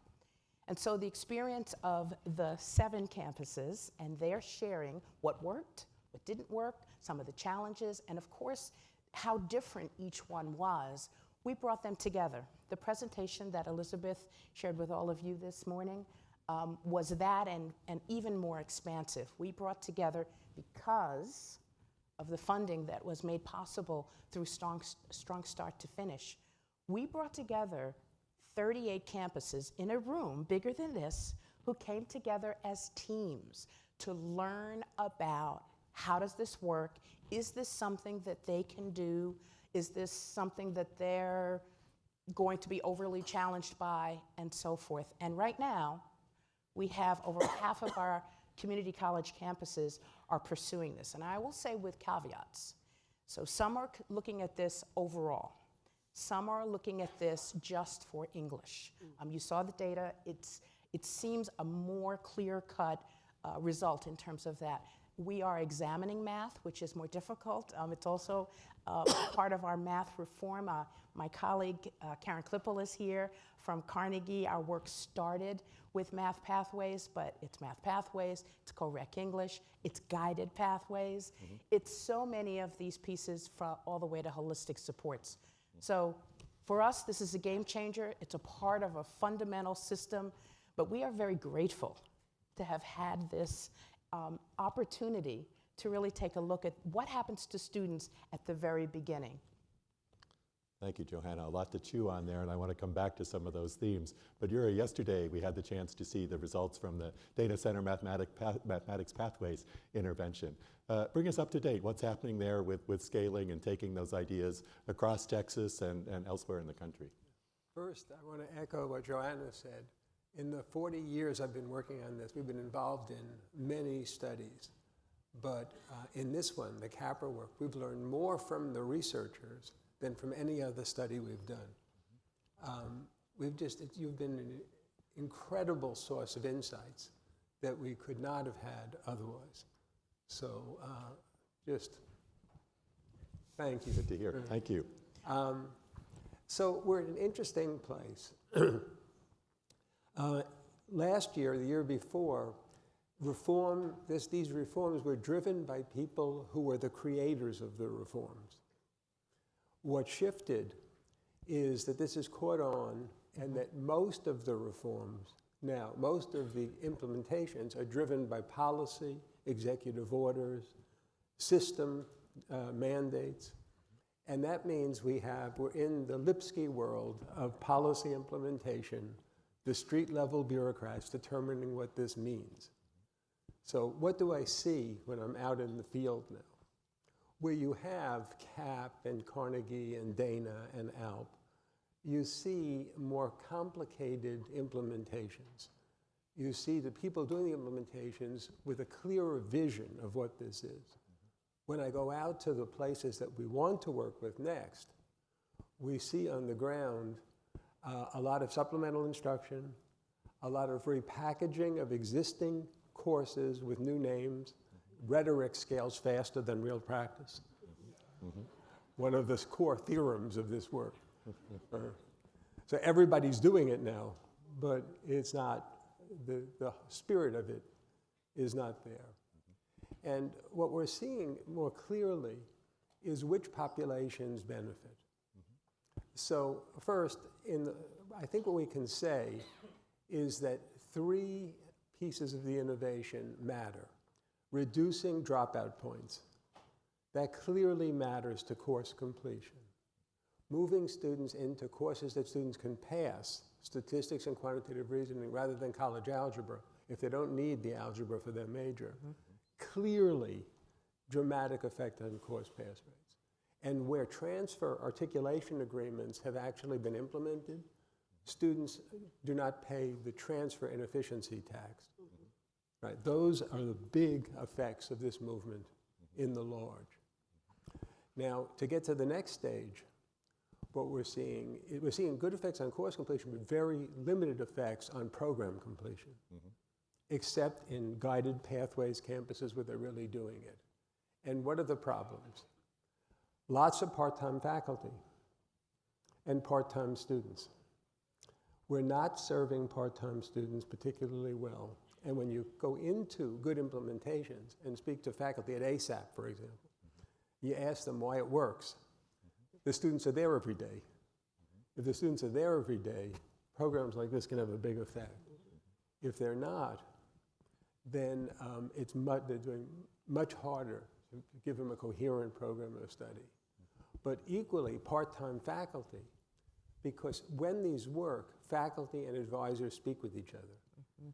And so the experience of the 7 campuses and their sharing what worked, what didn't work, some of the challenges, and of course, how different each one was, we brought them together. The presentation that Elisabeth shared with all of you this morning was that and even more expansive. We brought together, because of the funding that was made possible through Strong Start to Finish, we brought together 38 campuses in a room bigger than this who came together as teams to learn about how does this work? Is this something that they can do? Is this something that they're going to be overly challenged by, and so forth? And right now, we have over half of our community college campuses are pursuing this. And I will say with caveats. So some are looking at this overall. Some are looking at this just for English. You saw the data. It seems a more clear-cut result in terms of that. We are examining math, which is more difficult. It's also part of our math reform. My colleague, Karen Klippel, is here from Carnegie. Our work started with math pathways, but it's math pathways, it's co-rec English, it's guided pathways. It's so many of these pieces all the way to holistic supports. So for us, this is a game changer. It's a part of a fundamental system, but we are very grateful to have had this opportunity to really take a look at what happens to students at the very beginning. Thank you, Johanna. A lot to chew on there, and I want to come back to some of those themes. But yesterday we had the chance to see the results from the Data Center Mathematics Pathways intervention. Bring us up to date. What's happening there with scaling and taking those ideas across Texas and elsewhere in the country? First, I want to echo what Johanna said. In the 40 years I've been working on this, we've been involved in many studies. But in this one, the CAPR work, we've learned more from the researchers than from any other study we've done. You've been an incredible source of insights that we could not have had otherwise. So just thank you. Good to hear. Thank you. So we're in an interesting place. Last year, the year before, these reforms were driven by people who were the creators of the reforms. What shifted is that this has caught on, and that most of the reforms now, most of the implementations are driven by policy, executive orders, system mandates. And that means we're in the Lipsky world of policy implementation, the street level bureaucrats determining what this means. So what do I see when I'm out in the field now? Where you have CAP and Carnegie and Dana and ALP, you see more complicated implementations. You see the people doing the implementations with a clearer vision of what this is. When I go out to the places that we want to work with next, we see on the ground a lot of supplemental instruction, a lot of repackaging of existing courses with new names. Rhetoric scales faster than real practice. One of the core theorems of this work. So everybody's doing it now, but it's not, the spirit of it is not there. And what we're seeing more clearly is which populations benefit. So first, I think what we can say is that 3 pieces of the innovation matter. Reducing dropout points. That clearly matters to course completion. Moving students into courses that students can pass, statistics and quantitative reasoning, rather than college algebra, if they don't need the algebra for their major. Clearly, dramatic effect on course pass rates. And where transfer articulation agreements have actually been implemented, students do not pay the transfer inefficiency tax. Right? Those are the big effects of this movement in the large. Now, to get to the next stage, what we're seeing good effects on course completion, but very limited effects on program completion, except in guided pathways campuses where they're really doing it. And what are the problems? Lots of part-time faculty and part-time students. We're not serving part-time students particularly well. And when you go into good implementations and speak to faculty at ASAP, for example, you ask them why it works. The students are there every day. If the students are there every day, programs like this can have a big effect. If they're not, then they're doing much harder to give them a coherent program of study. But equally, part-time faculty, because when these work, faculty and advisors speak with each other.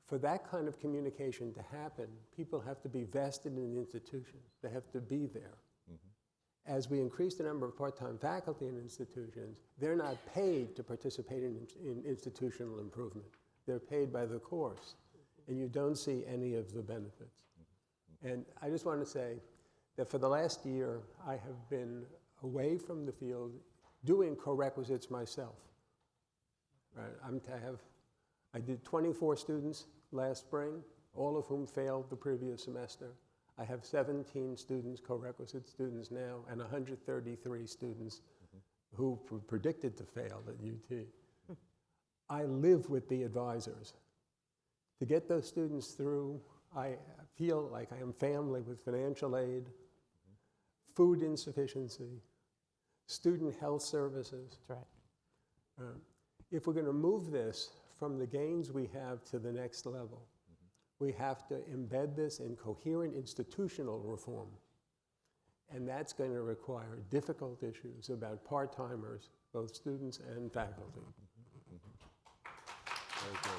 For that kind of communication to happen, people have to be vested in the institution. They have to be there. As we increase the number of part-time faculty in institutions, they're not paid to participate in institutional improvement. They're paid by the course, and you don't see any of the benefits. And I just want to say that for the last year, I have been away from the field doing co-requisites myself. Right? I did 24 students last spring, all of whom failed the previous semester. I have 17 students, co-requisite students now, and 133 students who were predicted to fail at UT. I live with the advisors. To get those students through, I feel like I am family with financial aid, food insufficiency, student health services. That's right. If we're going to move this from the gains we have to the next level, we have to embed this in coherent institutional reform. And that's going to require difficult issues about part-timers, both students and faculty. Very good.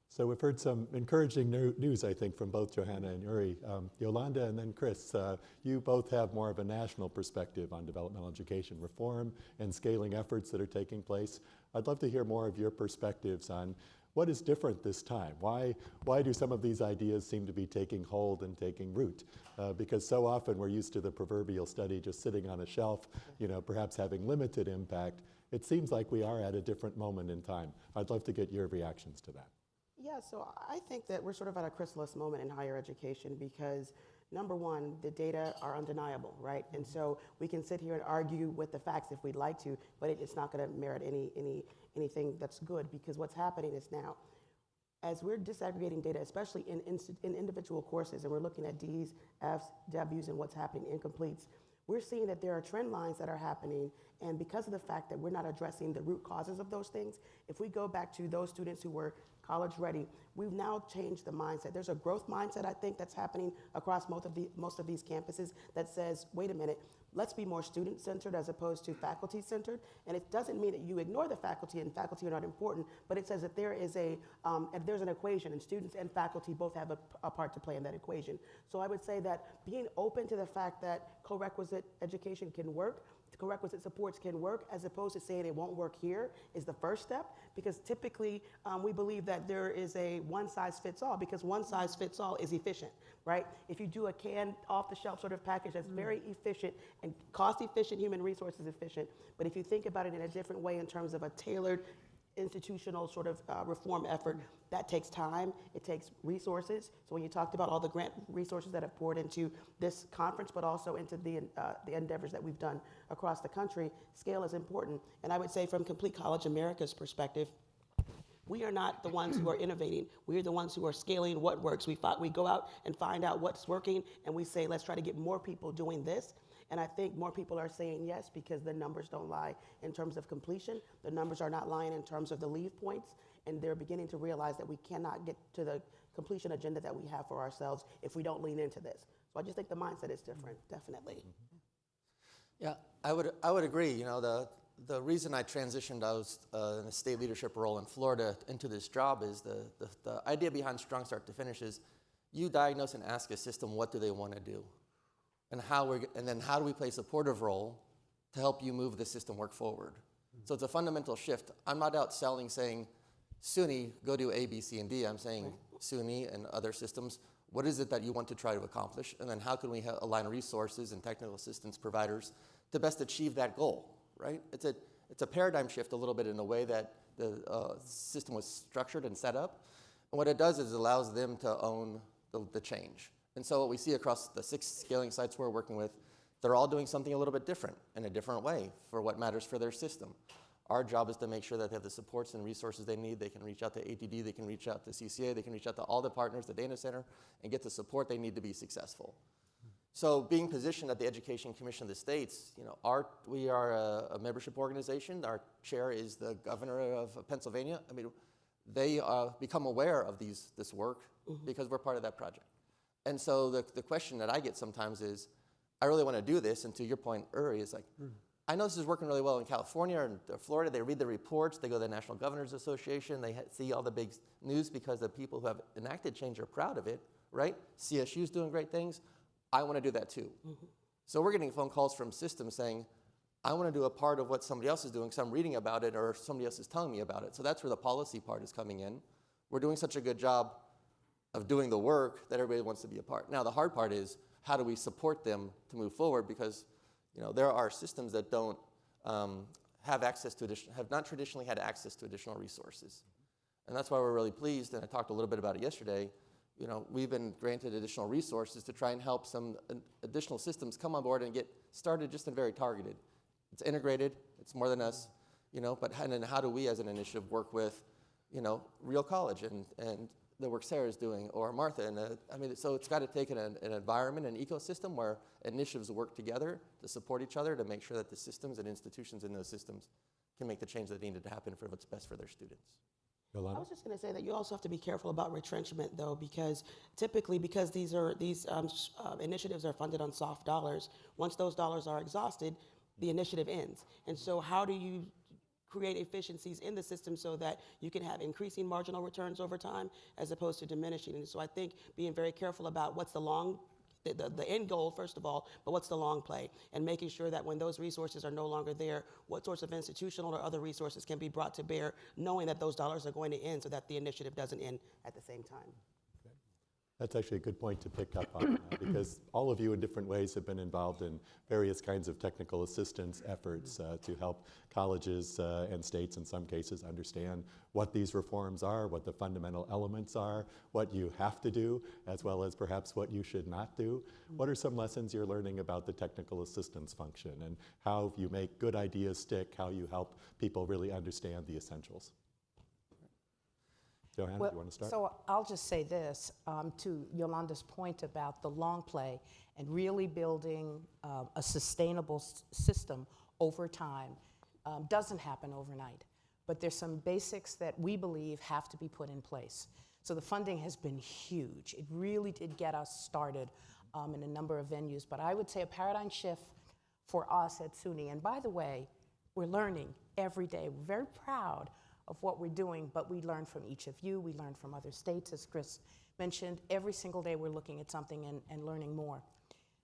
So we've heard some encouraging news, I think, from both Johanna and Uri. Yolanda and then Chris, you both have more of a national perspective on developmental education reform and scaling efforts that are taking place. I'd love to hear more of your perspectives on what is different this time. Why do some of these ideas seem to be taking hold and taking root? Because so often we're used to the proverbial study just sitting on a shelf, perhaps having limited impact. It seems like we are at a different moment in time. I'd love to get your reactions to that. Yeah, so I think that we're sort of at a chrysalis moment in higher education because number one, the data are undeniable, right? And so we can sit here and argue with the facts if we'd like to, but it's not going to merit anything that's good because what's happening is now, as we're disaggregating data, especially in individual courses, and we're looking at Ds, Fs, Ws, and what's happening, incompletes, we're seeing that there are trend lines that are happening, and because of the fact that we're not addressing the root causes of those things, if we go back to those students who were college ready, we've now changed the mindset. There's a growth mindset, I think, that's happening across most of these campuses that says, wait a minute, let's be more student-centered as opposed to faculty-centered. And it doesn't mean that you ignore the faculty and faculty are not important, but it says that there is there's an equation and students and faculty both have a part to play in that equation. So I would say that being open to the fact that co-requisite education can work, co-requisite supports can work, as opposed to saying it won't work here is the first step, because typically we believe that there is a one-size-fits-all, because one-size-fits-all is efficient, right? If you do a canned, off-the-shelf sort of package that's very efficient and cost-efficient, human resources efficient, but if you think about it in a different way in terms of a tailored institutional sort of reform effort, that takes time, it takes resources. So when you talked about all the grant resources that have poured into this conference, but also into the endeavors that we've done across the country, scale is important. And I would say from Complete College America's perspective, we are not the ones who are innovating. We are the ones who are scaling what works. We go out and find out what's working, and we say, let's try to get more people doing this. And I think more people are saying yes because the numbers don't lie in terms of completion. The numbers are not lying in terms of the leave points. And they're beginning to realize that we cannot get to the completion agenda that we have for ourselves if we don't lean into this. So I just think the mindset is different, definitely. Yeah, I would agree. You know, the reason I transitioned in a state leadership role in Florida into this job is the idea behind Strong Start to Finish is you diagnose and ask a system what do they want to do. And then how do we play a supportive role to help you move the system work forward? So it's a fundamental shift. I'm not out selling saying, SUNY, go do A, B, C, and D. I'm saying, SUNY and other systems, what is it that you want to try to accomplish? And then how can we align resources and technical assistance providers to best achieve that goal, right? It's a paradigm shift a little bit in the way that the system was structured and set up. And what it does is it allows them to own the change. And so what we see across the 6 scaling sites we're working with, they're all doing something a little bit different in a different way for what matters for their system. Our job is to make sure that they have the supports and resources they need. They can reach out to ATD, they can reach out to CCA, they can reach out to all the partners, the data center, and get the support they need to be successful. So being positioned at the Education Commission of the States, you know, we are a membership organization. Our chair is the governor of Pennsylvania. I mean, they become aware of this work because we're part of that project. And so the question that I get sometimes is, I really want to do this, and to your point, Uri, is like, I know this is working really well in California and Florida. They read the reports, they go to the National Governors Association, they see all the big news because the people who have enacted change are proud of it, right? CSU's doing great things. I want to do that too. So we're getting phone calls from systems saying, I want to do a part of what somebody else is doing because I'm reading about it or somebody else is telling me about it. So that's where the policy part is coming in. We're doing such a good job of doing the work that everybody wants to be a part. Now the hard part is how do we support them to move forward, because there are systems that don't have not traditionally had access to additional resources. And that's why we're really pleased, and I talked a little bit about it yesterday, we've been granted additional resources to try and help some additional systems come on board and get started just in very targeted. It's integrated, it's more than us, but then how do we as an initiative work with, Real College and the work Sarah's doing, or Martha, and so it's got to take an environment, an ecosystem where initiatives work together to support each other to make sure that the systems and institutions in those systems can make the change that needed to happen for what's best for their students. Yolanda? I was just going to say that you also have to be careful about retrenchment, though, because typically, because these initiatives are funded on soft dollars, once those dollars are exhausted, the initiative ends. And so how do you create efficiencies in the system so that you can have increasing marginal returns over time as opposed to diminishing? And so I think being very careful about what's the end goal, first of all, but what's the long play, and making sure that when those resources are no longer there, what sorts of institutional or other resources can be brought to bear, knowing that those dollars are going to end so that the initiative doesn't end at the same time. That's actually a good point to pick up on because all of you in different ways have been involved in various kinds of technical assistance efforts to help colleges and states in some cases understand what these reforms are, what the fundamental elements are, what you have to do, as well as perhaps what you should not do. What are some lessons you're learning about the technical assistance function and how you make good ideas stick, how you help people really understand the essentials? Johanna, do you want to start? So I'll just say this, to Yolanda's point about the long play and really building a sustainable system over time doesn't happen overnight. But there's some basics that we believe have to be put in place. So the funding has been huge. It really did get us started in a number of venues. But I would say a paradigm shift for us at SUNY. And by the way, we're learning every day. We're very proud of what we're doing, but we learn from each of you. We learn from other states, as Chris mentioned. Every single day we're looking at something and learning more.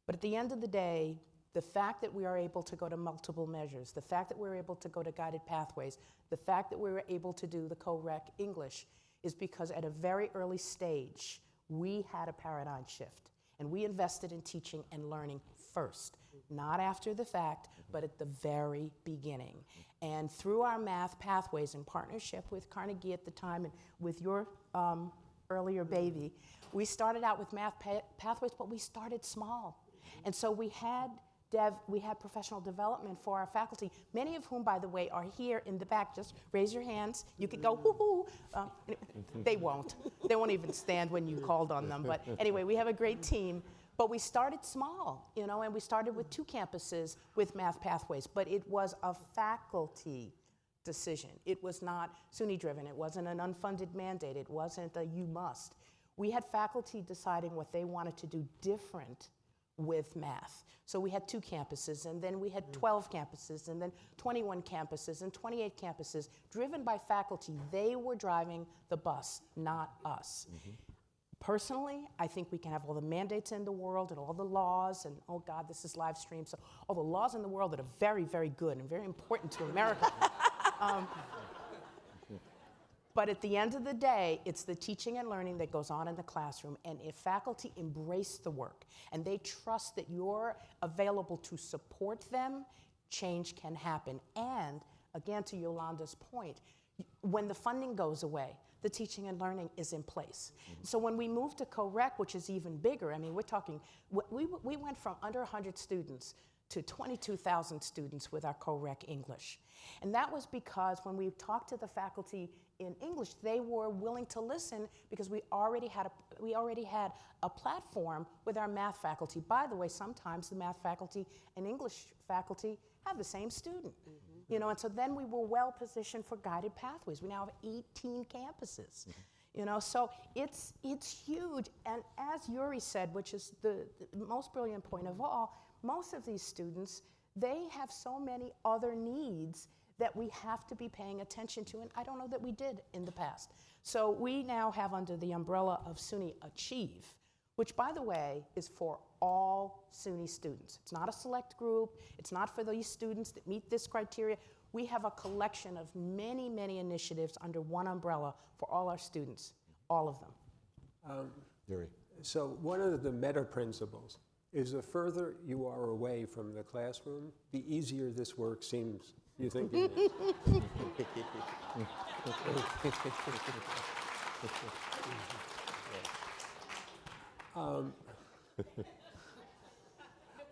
But at the end of the day, the fact that we are able to go to multiple measures, the fact that we're able to go to guided pathways, the fact that we were able to do the co-rec English is because at a very early stage, we had a paradigm shift. And we invested in teaching and learning first, not after the fact, but at the very beginning. And through our math pathways in partnership with Carnegie at the time and with your earlier baby, we started out with math pathways, but we started small. And so we had professional development for our faculty, many of whom, by the way, are here in the back. Just raise your hands. You could go, whoo-hoo. They won't. They won't even stand when you called on them. But anyway, we have a great team. But we started small, you know, and we started with 2 campuses with math pathways. But it was a faculty decision. It was not SUNY-driven. It wasn't an unfunded mandate. It wasn't a you must. We had faculty deciding what they wanted to do different with math. So we had 2 campuses, and then we had 12 campuses, and then 21 campuses, and 28 campuses, driven by faculty. They were driving the bus, not us. Personally, I think we can have all the mandates in the world and all the laws, and oh God, this is live stream, so all the laws in the world that are very, very good and very important to America. But at the end of the day, it's the teaching and learning that goes on in the classroom. And if faculty embrace the work and they trust that you're available to support them, change can happen. And again, to Yolanda's point, when the funding goes away, the teaching and learning is in place. So when we moved to co-rec, which is even bigger, I mean, we're talking, we went from under 100 students to 22,000 students with our co-rec English. And that was because when we talked to the faculty in English, they were willing to listen because we already had a platform with our math faculty. By the way, sometimes the math faculty and English faculty have the same student. You know, and so then we were well positioned for guided pathways. We now have 18 campuses. You know, so it's huge. And as Yuri said, which is the most brilliant point of all, most of these students, they have so many other needs that we have to be paying attention to, and I don't know that we did in the past. So we now have under the umbrella of SUNY Achieve, which, by the way, is for all SUNY students. It's not a select group. It's not for these students that meet this criteria. We have a collection of many, many initiatives under one umbrella for all our students, all of them. Yuri. So one of the meta principles is the further you are away from the classroom, the easier this work seems. You think it is?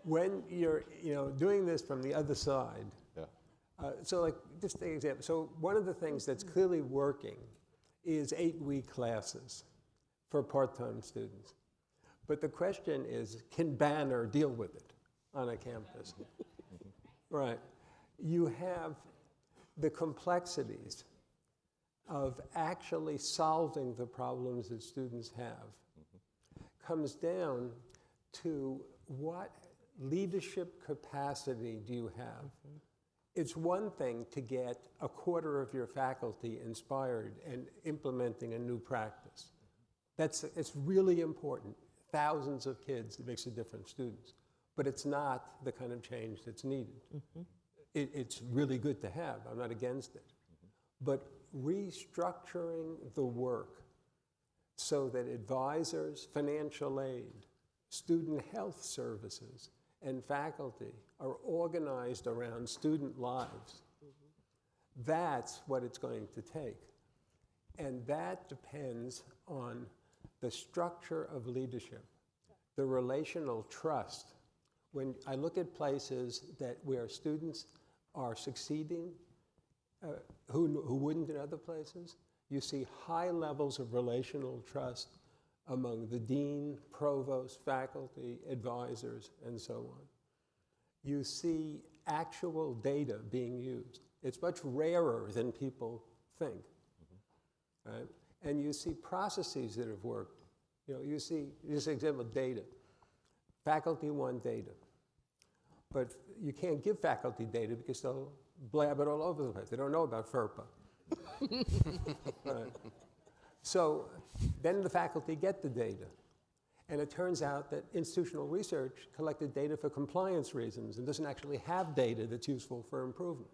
When you're, doing this from the other side, so like just an example. So one of the things that's clearly working is 8-week classes for part-time students. But the question is, can Banner deal with it on a campus? Right. You have the complexities of actually solving the problems that students have. Comes down to what leadership capacity do you have? It's one thing to get a quarter of your faculty inspired and implementing a new practice. It's really important. Thousands of kids, it makes a difference, students. But it's not the kind of change that's needed. It's really good to have. I'm not against it. But restructuring the work so that advisors, financial aid, student health services, and faculty are organized around student lives. That's what it's going to take. And that depends on the structure of leadership, the relational trust. When I look at places where students are succeeding, who wouldn't in other places, you see high levels of relational trust among the dean, provost, faculty, advisors, and so on. You see actual data being used. It's much rarer than people think, right? And you see processes that have worked. You see this example of data. Faculty want data, but you can't give faculty data because they'll blab it all over the place. They don't know about FERPA. Right. So then the faculty get the data. And it turns out that institutional research collected data for compliance reasons and doesn't actually have data that's useful for improvement.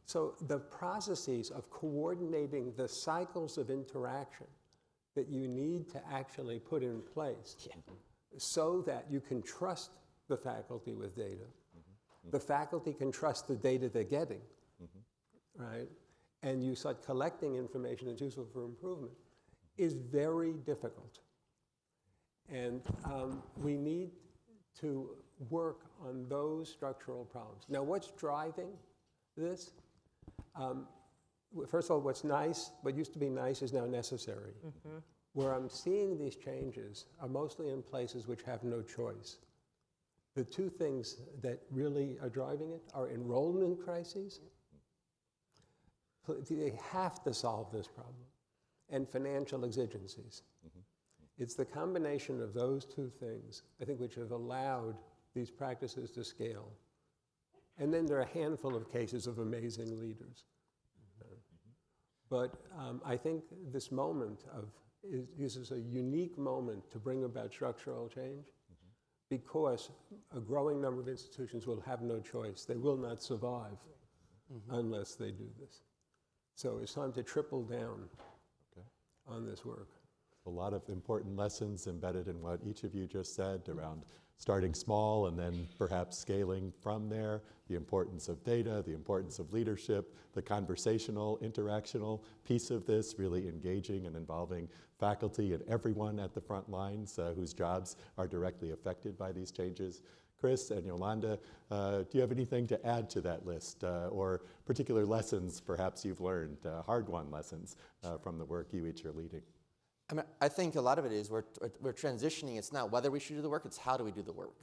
So the processes of coordinating the cycles of interaction that you need to actually put in place so that you can trust the faculty with data, the faculty can trust the data they're getting, right? And you start collecting information that's useful for improvement, is very difficult. And we need to work on those structural problems. Now, what's driving this? First of all, what's nice, what used to be nice is now necessary. Where I'm seeing these changes are mostly in places which have no choice. The two things that really are driving it are enrollment crises. They have to solve this problem, and financial exigencies. It's the combination of those two things, I think, which have allowed these practices to scale. And then there are a handful of cases of amazing leaders. But I think this moment this is a unique moment to bring about structural change because a growing number of institutions will have no choice. They will not survive unless they do this. So it's time to triple down on this work. A lot of important lessons embedded in what each of you just said around starting small and then perhaps scaling from there, the importance of data, the importance of leadership, the conversational, interactional piece of this, really engaging and involving faculty and everyone at the front lines whose jobs are directly affected by these changes. Chris and Yolanda, do you have anything to add to that list or particular lessons perhaps you've learned, hard-won lessons from the work you each are leading? I mean, I think a lot of it is we're transitioning. It's not whether we should do the work, it's how do we do the work.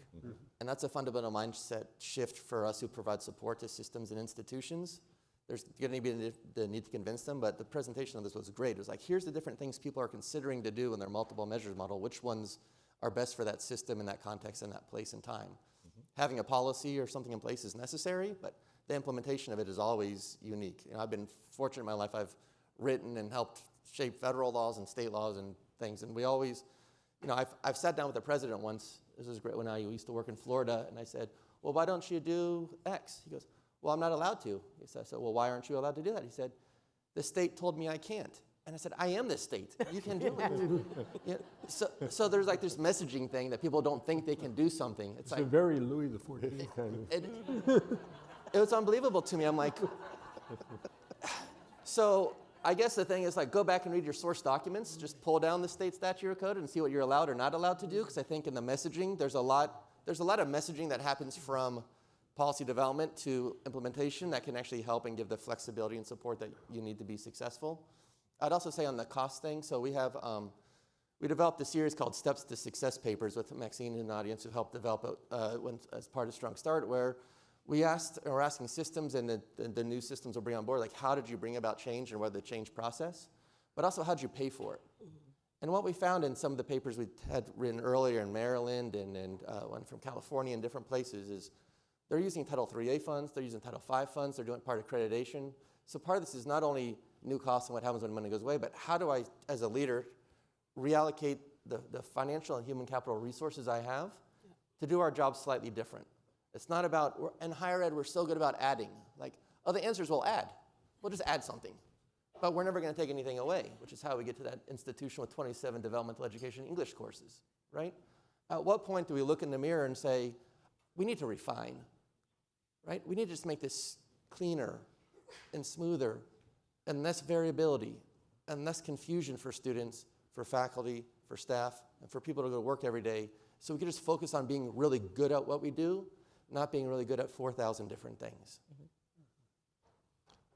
And that's a fundamental mindset shift for us who provide support to systems and institutions. There's going to be the need to convince them, but the presentation of this was great. It was like, here's the different things people are considering to do in their multiple measures model, which ones are best for that system in that context and that place and time. Having a policy or something in place is necessary, but the implementation of it is always unique. I've been fortunate in my life. I've written and helped shape federal laws and state laws and things, and we always, I've sat down with the president once. This was great when I used to work in Florida, and I said, well, why don't you do X? He goes, well, I'm not allowed to. I said, well, why aren't you allowed to do that? He said, the state told me I can't. And I said, I am the state. You can do it. So there's like this messaging thing that people don't think they can do something. It's like a very Louis XIV kind of. It was unbelievable to me. I'm like, so I guess the thing is like go back and read your source documents. Just pull down the state statute or code and see what you're allowed or not allowed to do. Because I think in the messaging, there's a lot of messaging that happens from policy development to implementation that can actually help and give the flexibility and support that you need to be successful. I'd also say on the cost thing, so we have, we developed a series called Steps to Success papers with Maxine and an audience who helped develop it as part of Strong Start, where we're asking systems and the new systems we'll bring on board, like how did you bring about change and what the change process, but also how did you pay for it? And what we found in some of the papers we had written earlier in Maryland and one from California and different places is they're using Title IIIA funds, they're using Title V funds, they're doing part accreditation. So part of this is not only new costs and what happens when money goes away, but how do I, as a leader, reallocate the financial and human capital resources I have to do our jobs slightly different. It's not about, in higher ed, we're so good about adding. Like, oh, the answer is we'll add. We'll just add something. but we're never going to take anything away, which is how we get to that institution with 27 developmental education English courses, right? At what point do we look in the mirror and say, we need to refine, right? We need to just make this cleaner and smoother and less variability and less confusion for students, for faculty, for staff, and for people to go to work every day, so we can just focus on being really good at what we do, not being really good at 4,000 different things.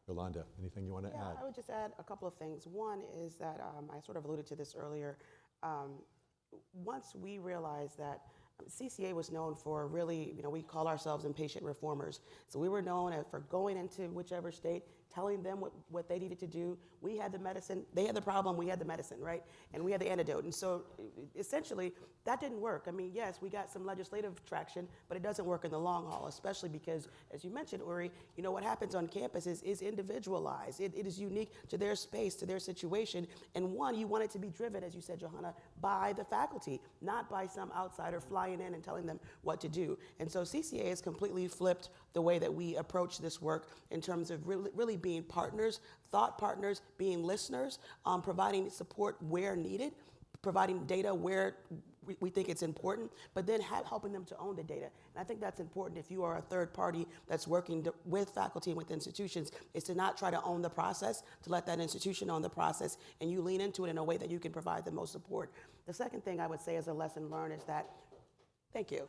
Yolanda, anything you want to add? I would just add a couple of things. One is that I sort of alluded to this earlier. Once we realized that CCA was known for really, we call ourselves impatient reformers. So we were known for going into whichever state, telling them what they needed to do. We had the medicine, they had the problem, we had the medicine, right? And we had the antidote. And so essentially, that didn't work. I mean, yes, we got some legislative traction, but it doesn't work in the long haul, especially because, as you mentioned, Uri, what happens on campus is individualized. It is unique to their space, to their situation. And one, you want it to be driven, as you said, Johanna, by the faculty, not by some outsider flying in and telling them what to do. And so CCA has completely flipped the way that we approach this work in terms of really being partners, thought partners, being listeners, providing support where needed, providing data where we think it's important, but then helping them to own the data. And I think that's important if you are a third party that's working with faculty and with institutions, is to not try to own the process, to let that institution own the process, and you lean into it in a way that you can provide the most support. The second thing I would say as a lesson learned is that, thank you.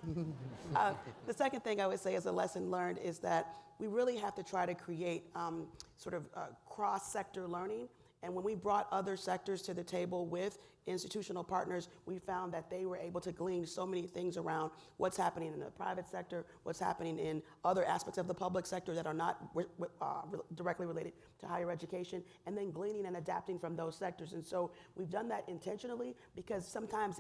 The second thing I would say as a lesson learned is that we really have to try to create cross-sector learning. And when we brought other sectors to the table with institutional partners, we found that they were able to glean so many things around what's happening in the private sector, what's happening in other aspects of the public sector that are not directly related to higher education, and then gleaning and adapting from those sectors. And so we've done that intentionally because sometimes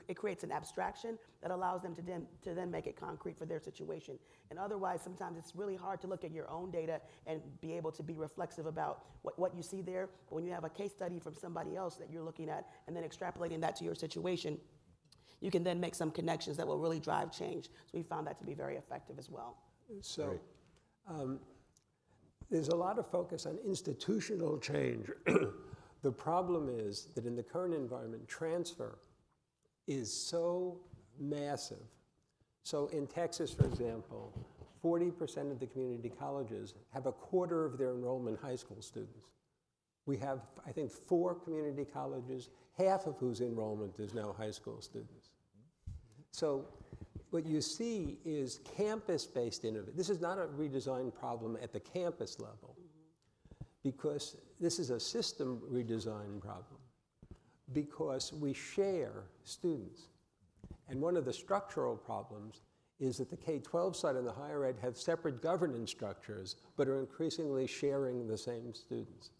it creates an abstraction that allows them to then make it concrete for their situation. And otherwise, sometimes it's really hard to look at your own data and be able to be reflexive about what you see there. But when you have a case study from somebody else that you're looking at and then extrapolating that to your situation, you can then make some connections that will really drive change. So we found that to be very effective as well. So there's a lot of focus on institutional change. The problem is that in the current environment, transfer is so massive. So in Texas, for example, 40% of the community colleges have a quarter of their enrollment high school students. We have, I think, 4 community colleges, half of whose enrollment is now high school students. So what you see is campus-based innovation. This is not a redesign problem at the campus level, because this is a system redesign problem, because we share students. And one of the structural problems is that the K-12 side and the higher ed have separate governance structures, but are increasingly sharing the same students.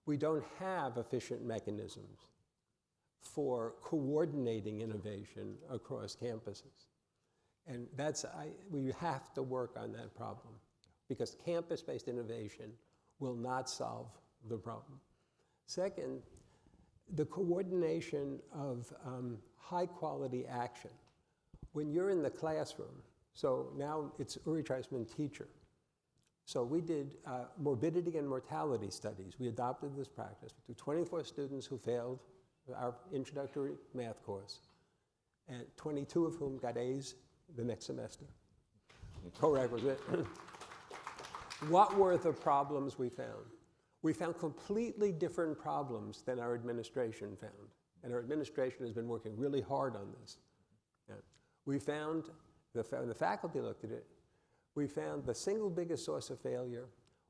We don't have efficient mechanisms for coordinating innovation across campuses. And we have to work on that problem, because campus-based innovation will not solve the problem. Second, the coordination of high-quality action. When you're in the classroom, so now it's Uri Treisman teacher. So we did morbidity and mortality studies. We adopted this practice. We took 24 students who failed our introductory math course, and 22 of whom got A's the next semester. Co-requisite. What were the problems we found? We found completely different problems than our administration found. And our administration has been working really hard on this. Yeah. We found, the faculty looked at it, we found the single biggest source of failure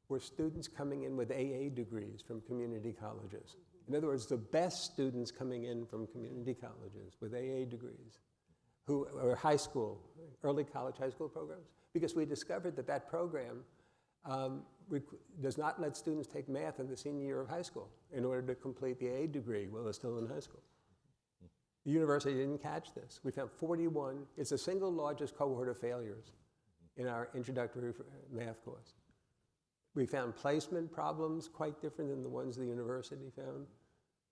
were students coming in with AA degrees from community colleges. In other words, the best students coming in from community colleges with AA degrees, who are high school, early college, high school programs, because we discovered that that program does not let students take math in the senior year of high school in order to complete the AA degree while they're still in high school. The university didn't catch this. We found 41, it's the single largest cohort of failures in our introductory math course. We found placement problems quite different than the ones the university found.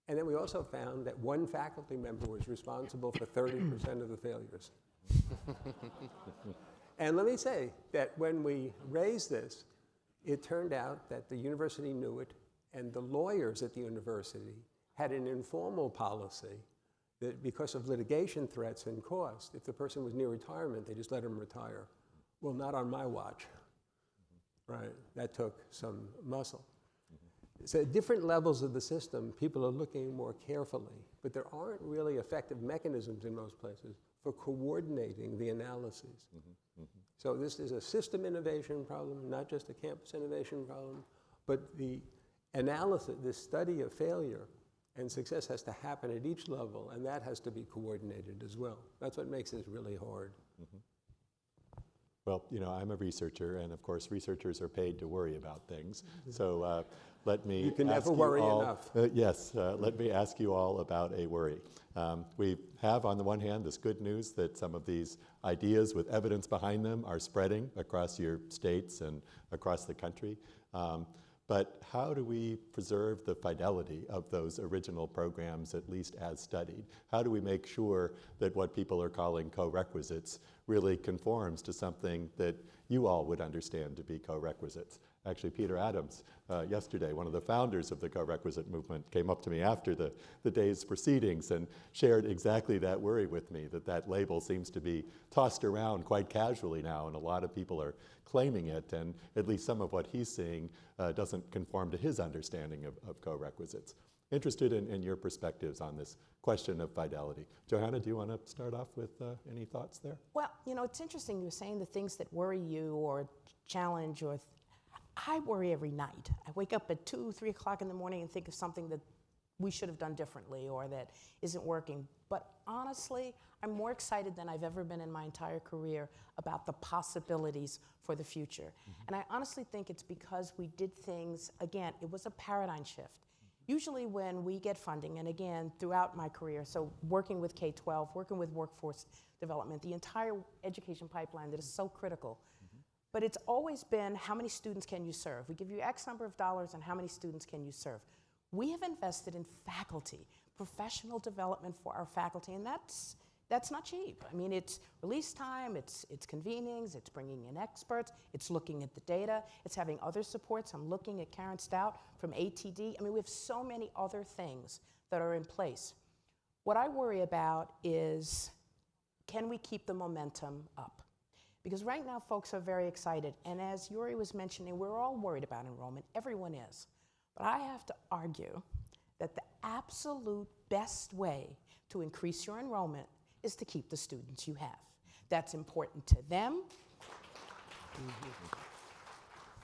And then we also found that one faculty member was responsible for 30% of the failures. And let me say that when we raised this, it turned out that the university knew it, And the lawyers at the university had an informal policy that because of litigation threats and cost, if the person was near retirement, they just let them retire. Well, not on my watch, right? That took some muscle. So at different levels of the system, people are looking more carefully, but there aren't really effective mechanisms in most places for coordinating the analyses. So this is a system innovation problem, not just a campus innovation problem, but the analysis, the study of failure and success has to happen at each level, and that has to be coordinated as well. That's what makes this really hard. Well, you know, I'm a researcher, and of course, researchers are paid to worry about things. So let me You can ask never you worry all, enough. Yes, let me ask you all about a worry. We have, on the one hand, this good news that some of these ideas with evidence behind them are spreading across your states and across the country. But how do we preserve the fidelity of those original programs, at least as studied? How do we make sure that what people are calling co-requisites really conforms to something that you all would understand to be co-requisites? Actually, Peter Adams, yesterday, one of the founders of the co-requisite movement, came up to me after the day's proceedings and shared exactly that worry with me, that that label seems to be tossed around quite casually now, and a lot of people are claiming it, and at least some of what he's seeing doesn't conform to his understanding of co-requisites. Interested in your perspectives on this question of fidelity. Johanna, do you want to start off with any thoughts there? Well, you know, it's interesting you're saying the things that worry you or challenge or I worry every night. I wake up at 2, 3 o'clock in the morning and think of something that we should have done differently or that isn't working. But honestly, I'm more excited than I've ever been in my entire career about the possibilities for the future. And I honestly think it's because we did things, again, it was a paradigm shift. Usually when we get funding, and again, throughout my career, so working with K-12, working with workforce development, the entire education pipeline that is so critical, but it's always been how many students can you serve? We give you X number of dollars and how many students can you serve? We have invested in faculty, professional development for our faculty, and that's not cheap. I mean, it's release time, it's convenings, it's bringing in experts, it's looking at the data, it's having other supports. I'm looking at Karen Stout from ATD. I mean, we have so many other things that are in place. What I worry about is, can we keep the momentum up? Because right now, folks are very excited. And as Yuri was mentioning, we're all worried about enrollment. Everyone is. But I have to argue that the absolute best way to increase your enrollment is to keep the students you have. That's important to them.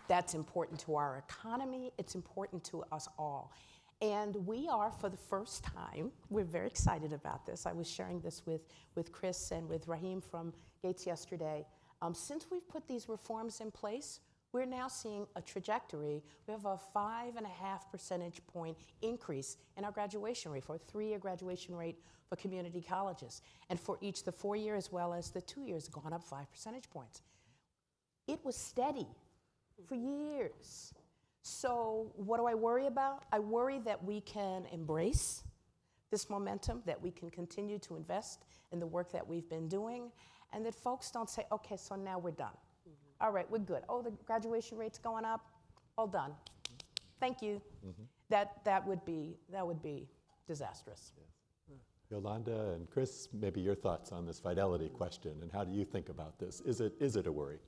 That's important to our economy. It's important to us all. And we are, for the first time, we're very excited about this. I was sharing this with Chris and with Raheem from Gates yesterday. Since we've put these reforms in place, we're now seeing a trajectory. We have a 5.5 percentage point increase in our graduation rate, for a 3-year graduation rate for community colleges. And for each the 4-year as well as the 2 years, gone up 5 percentage points. It was steady for years. So what do I worry about? I worry that we can embrace this momentum, that we can continue to invest in the work that we've been doing, and that folks don't say, okay, so now we're done. All right, we're good. Oh, the graduation rate's going up. All done. Thank you. That would be disastrous. Yes. Yolanda and Chris, maybe your thoughts on this fidelity question, and how do you think about this? Is it a worry?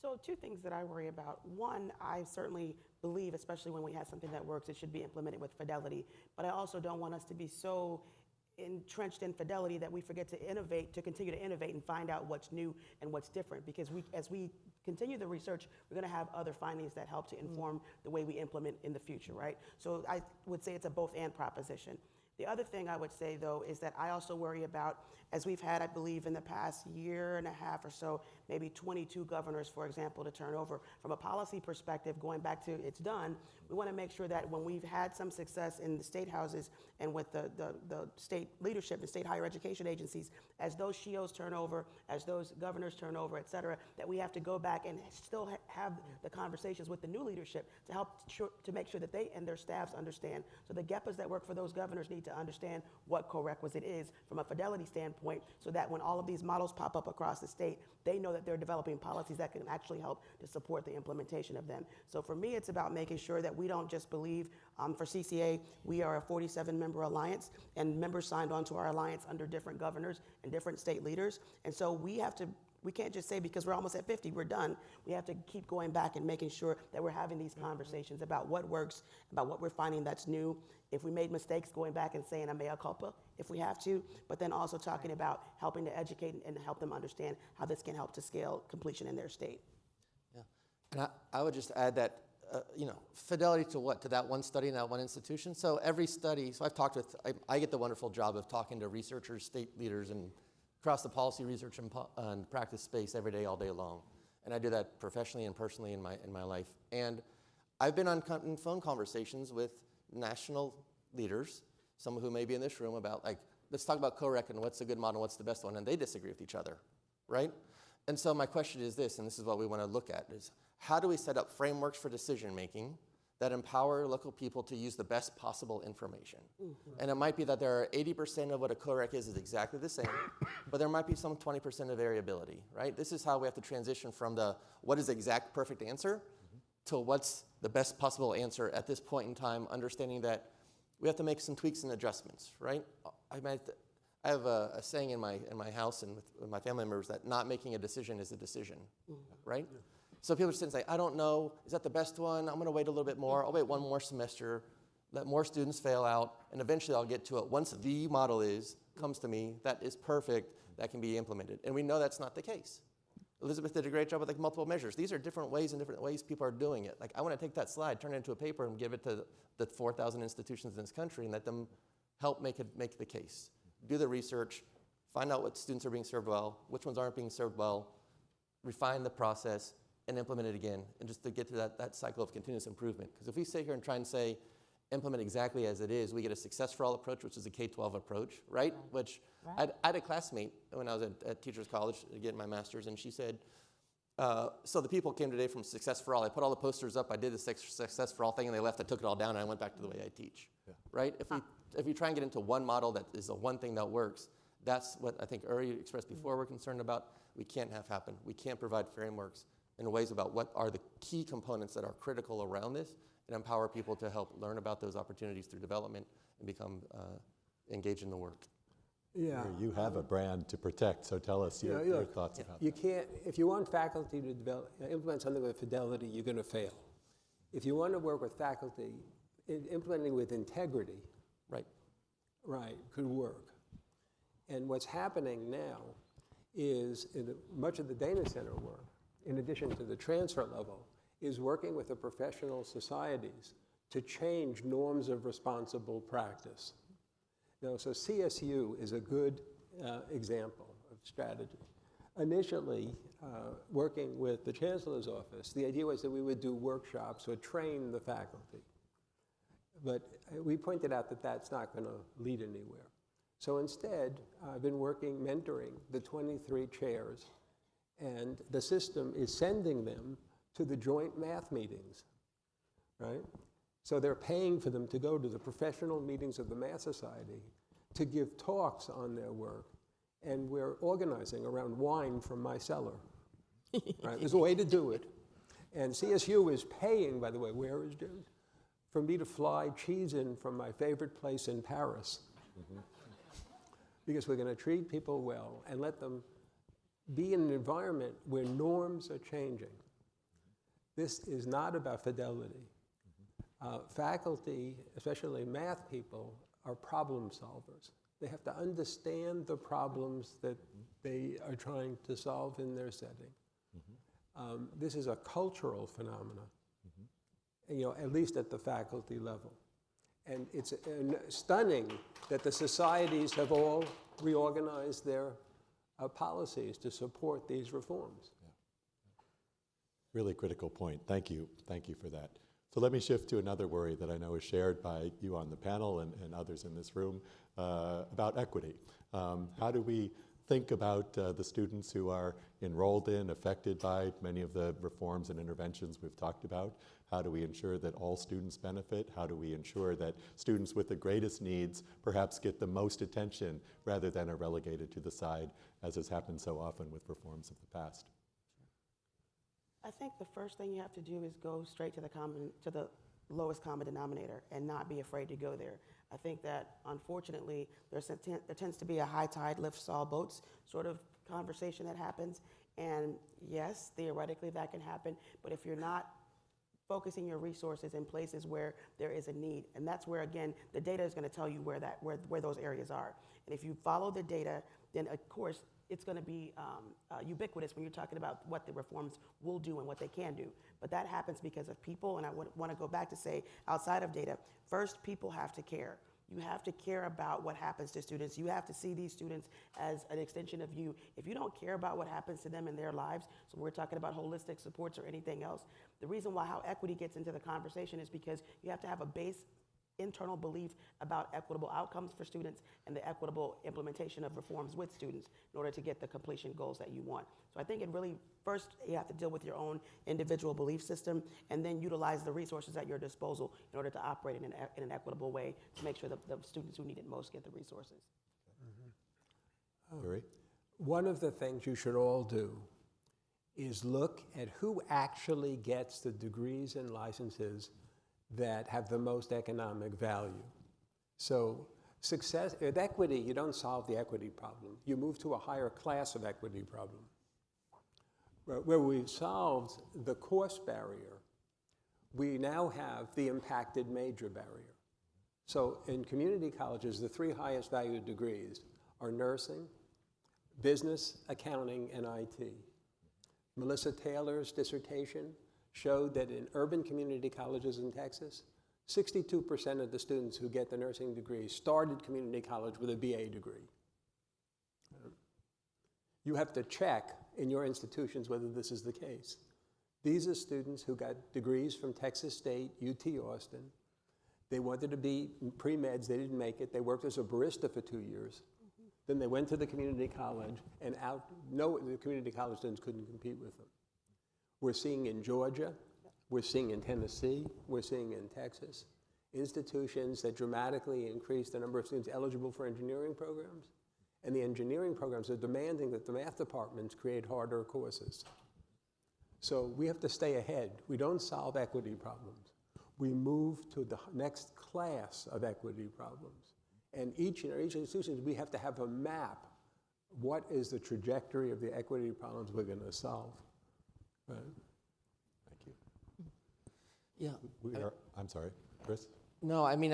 So 2 things that I worry about. One, I certainly believe, especially when we have something that works, it should be implemented with fidelity. But I also don't want us to be so entrenched in fidelity that we forget to innovate, to continue to innovate and find out what's new and what's different. Because as we continue the research, we're going to have other findings that help to inform the way we implement in the future, right? So I would say it's a both and proposition. The other thing I would say, though, is that I also worry about, as we've had, I believe, in the past 1.5 years or so, maybe 22 governors, for example, to turn over. From a policy perspective, going back to it's done, we want to make sure that when we've had some success in the state houses and with the state leadership and state higher education agencies, as those SHIOs turn over, as those governors turn over, et cetera, that we have to go back and still have the conversations with the new leadership to help to make sure that they and their staffs understand. So the GEPAs that work for those governors need to understand what co-requisite is from a fidelity standpoint, so that when all of these models pop up across the state, they know that they're developing policies that can actually help to support the implementation of them. So for me, it's about making sure that we don't just believe, for CCA, we are a 47-member alliance, and members signed on to our alliance under different governors and different state leaders. And so we can't just say because we're almost at 50, we're done. We have to keep going back and making sure that we're having these conversations about what works, about what we're finding that's new. If we made mistakes, going back and saying a mea culpa if we have to, but then also talking about helping to educate and help them understand how this can help to scale completion in their state. Yeah, and I would just add that, fidelity to what? To that one study in that one institution? So every study, so I've talked with, I get the wonderful job of talking to researchers, state leaders, and across the policy research and practice space every day, all day long. And I do that professionally and personally in my life. And I've been on phone conversations with national leaders, some who may be in this room, about let's talk about co-rec and what's a good model, what's the best one, and they disagree with each other, right? And so my question is this, and this is what we want to look at, is how do we set up frameworks for decision making that empower local people to use the best possible information? Mm-hmm. And it might be that there are 80% of what a co-rec is exactly the same, but there might be some 20% of variability, right? This is how we have to transition from the what is the exact perfect answer to what's the best possible answer at this point in time, understanding that we have to make some tweaks and adjustments, right? I have a saying in my house and with my family members that not making a decision is a decision, right? Yeah. So people sit and say, I don't know, is that the best one? I'm gonna wait a little bit more. I'll wait one more semester, let more students fail out, and eventually I'll get to it. Once the model comes to me, that is perfect, that can be implemented. And we know that's not the case. Elisabeth did a great job with multiple measures. These are different ways people are doing it. I want to take that slide, turn it into a paper, and give it to the 4,000 institutions in this country and let them help make the case. Do the research, find out what students are being served well, which ones aren't being served well, refine the process, and implement it again, and just to get to that cycle of continuous improvement. Because if we sit here and try and say, implement exactly as it is, we get a success for all approach, which is a K-12 approach, right? Which I had a classmate when I was at Teachers College getting my master's, and she said, so the people came today from Success for All. I put all the posters up, I did the Success for All thing, and they left. I took it all down, and I went back to the way I teach, right? If you try and get into one model that is the one thing that works, that's what I think Uri expressed before we're concerned about. We can't have happen. We can't provide frameworks in ways about what are the key components that are critical around this and empower people to help learn about those opportunities through development and become engaged in the work. Yeah. You have a brand to protect, so tell us your thoughts about that. You can't, if you want faculty to implement something with fidelity, you're going to fail. If you want to work with faculty, implementing with integrity, right, could work. And what's happening now is much of the data center work, in addition to the transfer level, is working with the professional societies to change norms of responsible practice. Now, so CSU is a good example of strategy. Initially, working with the Chancellor's office, the idea was that we would do workshops or train the faculty. But we pointed out that that's not going to lead anywhere. So instead, I've been mentoring the 23 chairs, and the system is sending them to the joint math meetings, right? So they're paying for them to go to the professional meetings of the Math Society to give talks on their work, and we're organizing around wine from my cellar, right? There's a way to do it. And CSU is paying, by the way, where is Jim? For me to fly cheese in from my favorite place in Paris. Because we're going to treat people well and let them be in an environment where norms are changing. This is not about fidelity. Faculty, especially math people, are problem solvers. They have to understand the problems that they are trying to solve in their setting. This is a cultural phenomenon, at least at the faculty level. And it's stunning that the societies have all reorganized their policies to support these reforms. Really critical point. Thank you. Thank you for that. So let me shift to another worry that I know is shared by you on the panel and others in this room about equity. How do we think about the students who are enrolled in, affected by many of the reforms and interventions we've talked about? How do we ensure that all students benefit? How do we ensure that students with the greatest needs perhaps get the most attention rather than are relegated to the side, as has happened so often with reforms of the past? I think the first thing you have to do is go straight to the lowest common denominator and not be afraid to go there. I think that, unfortunately, there tends to be a high tide lifts all boats sort of conversation that happens. And yes, theoretically that can happen, but if you're not focusing your resources in places where there is a need, and that's where, again, the data is going to tell you where those areas are. And if you follow the data, then of course it's going to be ubiquitous when you're talking about what the reforms will do and what they can do. But that happens because of people, and I want to go back to say, outside of data, first, people have to care. You have to care about what happens to students. You have to see these students as an extension of you. If you don't care about what happens to them in their lives, so we're talking about holistic supports or anything else, the reason why how equity gets into the conversation is because you have to have a base internal belief about equitable outcomes for students and the equitable implementation of reforms with students in order to get the completion goals that you want. So I think it really, first, you have to deal with your own individual belief system and then utilize the resources at your disposal in order to operate in an equitable way to make sure that the students who need it most get the resources. Yuri? One of the things you should all do is look at who actually gets the degrees and licenses that have the most economic value. So success, with equity, you don't solve the equity problem. You move to a higher class of equity problem. Where we've solved the course barrier, we now have the impacted major barrier. So in community colleges, the 3 highest valued degrees are nursing, business, accounting, and IT. Melissa Taylor's dissertation showed that in urban community colleges in Texas, 62% of the students who get the nursing degree started community college with a BA degree. You have to check in your institutions whether this is the case. These are students who got degrees from Texas State, UT Austin. They wanted to be pre-meds, they didn't make it. They worked as a barista for 2 years. Then they went to the community college, and the community college students couldn't compete with them. We're seeing in Georgia, we're seeing in Tennessee, we're seeing in Texas, institutions that dramatically increase the number of students eligible for engineering programs. And the engineering programs are demanding that the math departments create harder courses. So we have to stay ahead. We don't solve equity problems. We move to the next class of equity problems. And each institution, we have to have a map. What is the trajectory of the equity problems we're going to solve? Right. Thank you. Yeah. I'm sorry, Chris? No, I mean,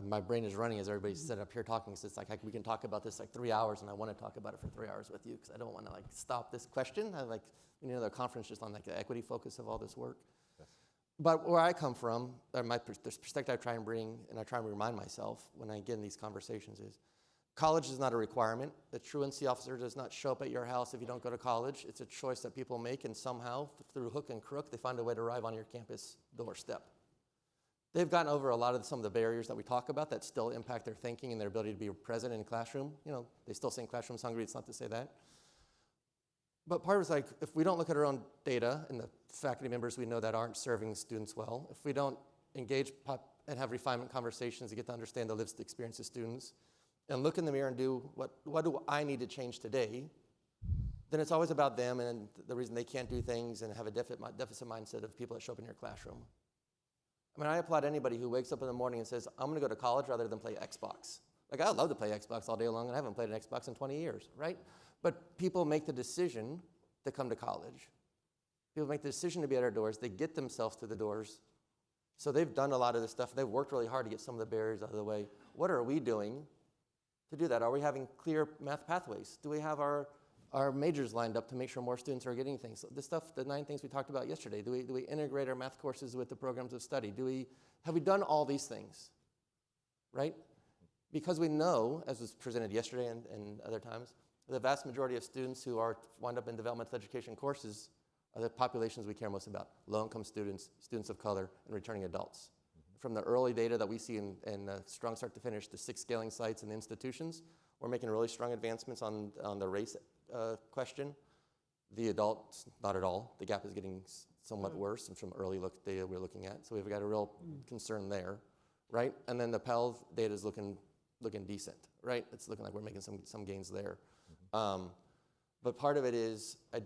my brain is running as everybody's sitting up here talking, so it's like we can talk about this like 3 hours, and I want to talk about it for 3 hours with you because I don't want to like stop this question. I we need another conference just on like the equity focus of all this work. Yes. But where I come from, or the perspective I try and bring, and I try and remind myself when I get in these conversations is, college is not a requirement. The truancy officer does not show up at your house if you don't go to college. It's a choice that people make, and somehow, through hook and crook, they find a way to arrive on your campus doorstep. They've gotten over a lot of some of the barriers that we talk about that still impact their thinking and their ability to be present in a classroom. You know, they still say classroom's hungry. It's not to say that. But part of it's like, if we don't look at our own data and the faculty members we know that aren't serving students well, if we don't engage and have refinement conversations to get to understand the lived experience of students, and look in the mirror and do what do I need to change today, then it's always about them and the reason they can't do things and have a deficit mindset of people that show up in your classroom. I mean, I applaud anybody who wakes up in the morning and says, I'm going to go to college rather than play Xbox. Like, I love to play Xbox all day long, and I haven't played an Xbox in 20 years, right? But people make the decision to come to college. People make the decision to be at our doors. They get themselves to the doors. So they've done a lot of this stuff. They've worked really hard to get some of the barriers out of the way. What are we doing to do that? Are we having clear math pathways? Do we have our majors lined up to make sure more students are getting things? The stuff, the 9 things we talked about yesterday, do we integrate our math courses with the programs of study? Have we done all these things, right? Because we know, as was presented yesterday and other times, the vast majority of students who wind up in developmental education courses are the populations we care most about: low-income students, students of color, and returning adults. From the early data that we see in strong start to finish, the 6 scaling sites and the institutions, we're making really strong advancements on the race question. The adults, not at all. The gap is getting somewhat worse, and from early look data we're looking at. So we've got a real concern there, right? And then the Pell data is looking decent, right? It's looking like we're making some gains there. But part of it is I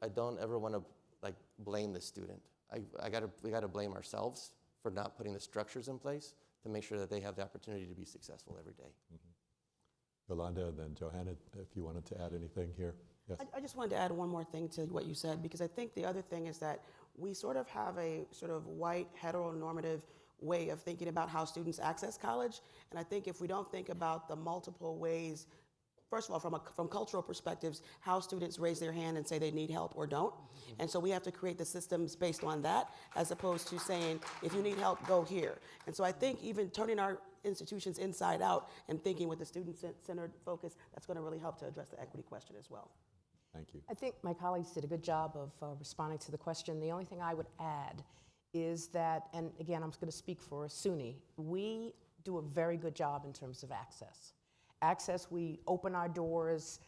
don't ever want to like blame the student. We got to blame ourselves for not putting the structures in place to make sure that they have the opportunity to be successful every day. Yolanda, and then Johanna, if you wanted to add anything here. Yes. I just wanted to add one more thing to what you said, because I think the other thing is that we sort of have a sort of white heteronormative way of thinking about how students access college. And I think if we don't think about the multiple ways, first of all, from cultural perspectives, how students raise their hand and say they need help or don't. And so we have to create the systems based on that, as opposed to saying, if you need help, go here. And so I think even turning our institutions inside out and thinking with the student-centered focus, that's going to really help to address the equity question as well. Thank you. I think my colleagues did a good job of responding to the question. The only thing I would add is that, and again, I'm going to speak for SUNY, we do a very good job in terms of access. Access, we open our doors,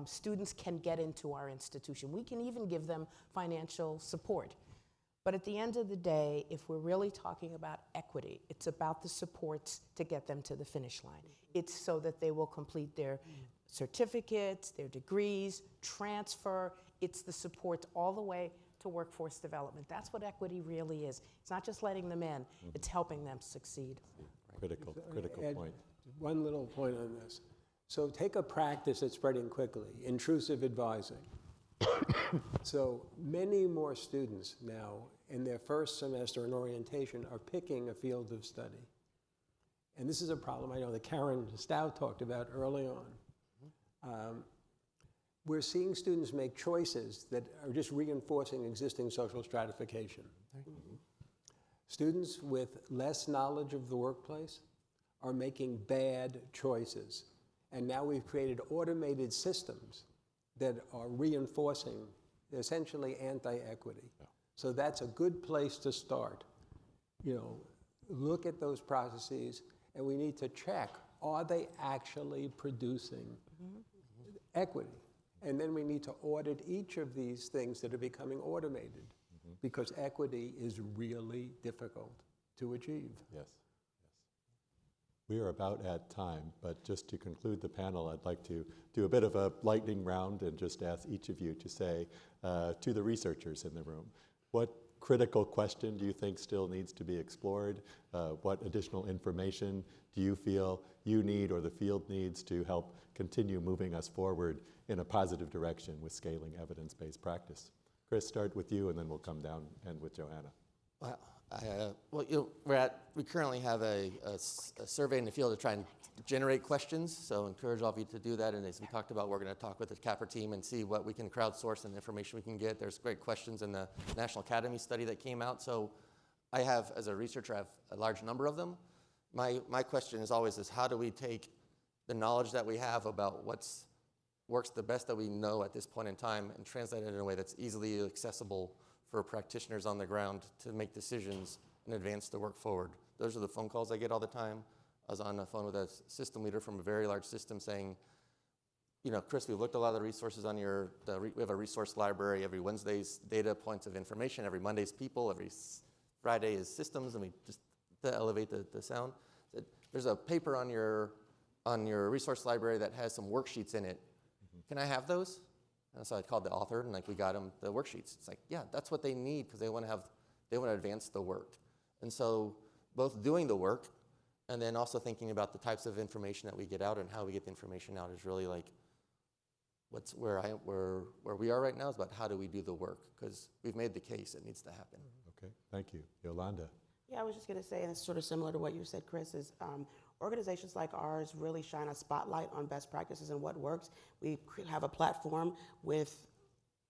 students can get into our institution. We can even give them financial support. But at the end of the day, if we're really talking about equity, it's about the supports to get them to the finish line. It's so that they will complete their certificates, their degrees, transfer. It's the supports all the way to workforce development. That's what equity really is. It's not just letting them in, it's helping them succeed. Critical point. One little point on this. So take a practice that's spreading quickly, intrusive advising. So many more students now in their first semester in orientation are picking a field of study. And this is a problem I know that Karen Stout talked about early on. We're seeing students make choices that are just reinforcing existing social stratification. Students with less knowledge of the workplace are making bad choices. And now we've created automated systems that are reinforcing essentially anti-equity. Yeah. So that's a good place to start. You know, look at those processes, and we need to check, are they actually producing equity? And then we need to audit each of these things that are becoming automated, because equity is really difficult to achieve. Yes. We are about at time, but just to conclude the panel, I'd like to do a bit of a lightning round and just ask each of you to say to the researchers in the room, what critical question do you think still needs to be explored? What additional information do you feel you need or the field needs to help continue moving us forward in a positive direction with scaling evidence-based practice? Chris, start with you, and then we'll come down and with Johanna. We currently have a survey in the field to try and generate questions, so encourage all of you to do that. And as we talked about, we're going to talk with the CAPR team and see what we can crowdsource and information we can get. There's great questions in the National Academy study that came out. So I have, as a researcher, I have a large number of them. My question is always how do we take the knowledge that we have about what's works the best that we know at this point in time and translate it in a way that's easily accessible for practitioners on the ground to make decisions and advance the work forward. Those are the phone calls I get all the time. I was on the phone with a system leader from a very large system saying, you know, Chris, we've looked at a lot of the resources on we have a resource library. Every Wednesday's data points of information, every Monday's people, every Friday is systems, and we just to elevate the sound. There's a paper on your resource library that has some worksheets in it. Can I have those? And so I called the author, and we got them the worksheets. It's like, yeah, that's what they need, because they want to advance the work. And so both doing the work and then also thinking about the types of information that we get out and how we get the information out is really where we are right now is about how do we do the work, because we've made the case it needs to happen. Okay, thank you. Yolanda. Yeah, I was just going to say, and it's sort of similar to what you said, Chris, is organizations like ours really shine a spotlight on best practices and what works. We have a platform with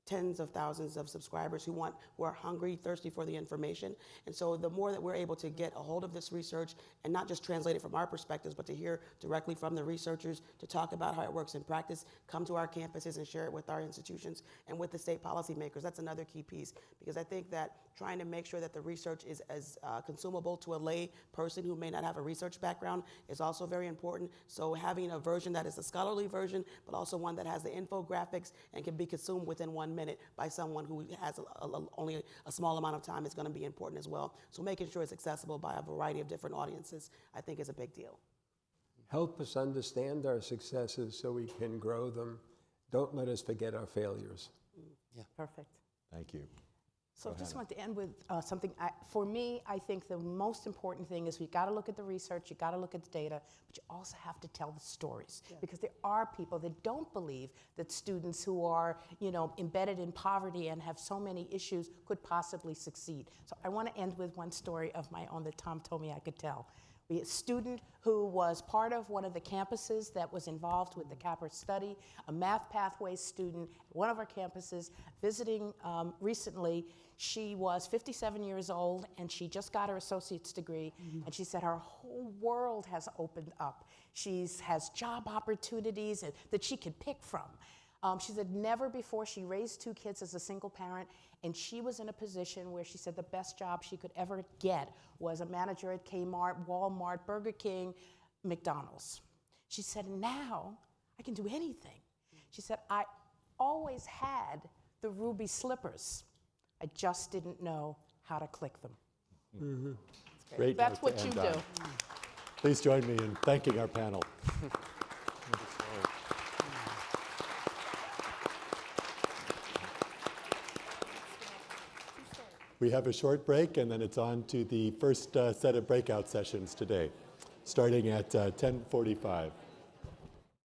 tens of thousands of subscribers who are hungry, thirsty for the information. And so the more that we're able to get a hold of this research and not just translate it from our perspectives, but to hear directly from the researchers, to talk about how it works in practice, come to our campuses and share it with our institutions and with the state policymakers. That's another key piece, because I think that trying to make sure that the research is as consumable to a lay person who may not have a research background is also very important. So having a version that is a scholarly version, but also one that has the infographics and can be consumed within 1 minute by someone who has only a small amount of time is going to be important as well. So making sure it's accessible by a variety of different audiences, I think, is a big deal. Help us understand our successes so we can grow them. Don't let us forget our failures. Perfect. Thank you. So Johanna. just want to end with something. For me, I think the most important thing is we got to look at the research, you got to look at the data, but you also have to tell the stories. Because there are people that don't believe that students who are, embedded in poverty and have so many issues could possibly succeed. So I want to end with one story of my own that Tom told me I could tell. We had a student who was part of one of the campuses that was involved with the CAPR study, a math pathways student at one of our campuses, visiting recently. She was 57 years old, and she just got her associate's degree, and she said her whole world has opened up. She has job opportunities that she could pick from. She said never before, she raised 2 kids as a single parent, and she was in a position where she said the best job she could ever get was a manager at Kmart, Walmart, Burger King, McDonald's. She said, now I can do anything. She said, I always had the ruby slippers. I just didn't know how to click them. Great That's note what to you end do. on. Please join me in thanking our panel. We have a short break, and then it's on to the first set of breakout sessions today, starting at 10:45.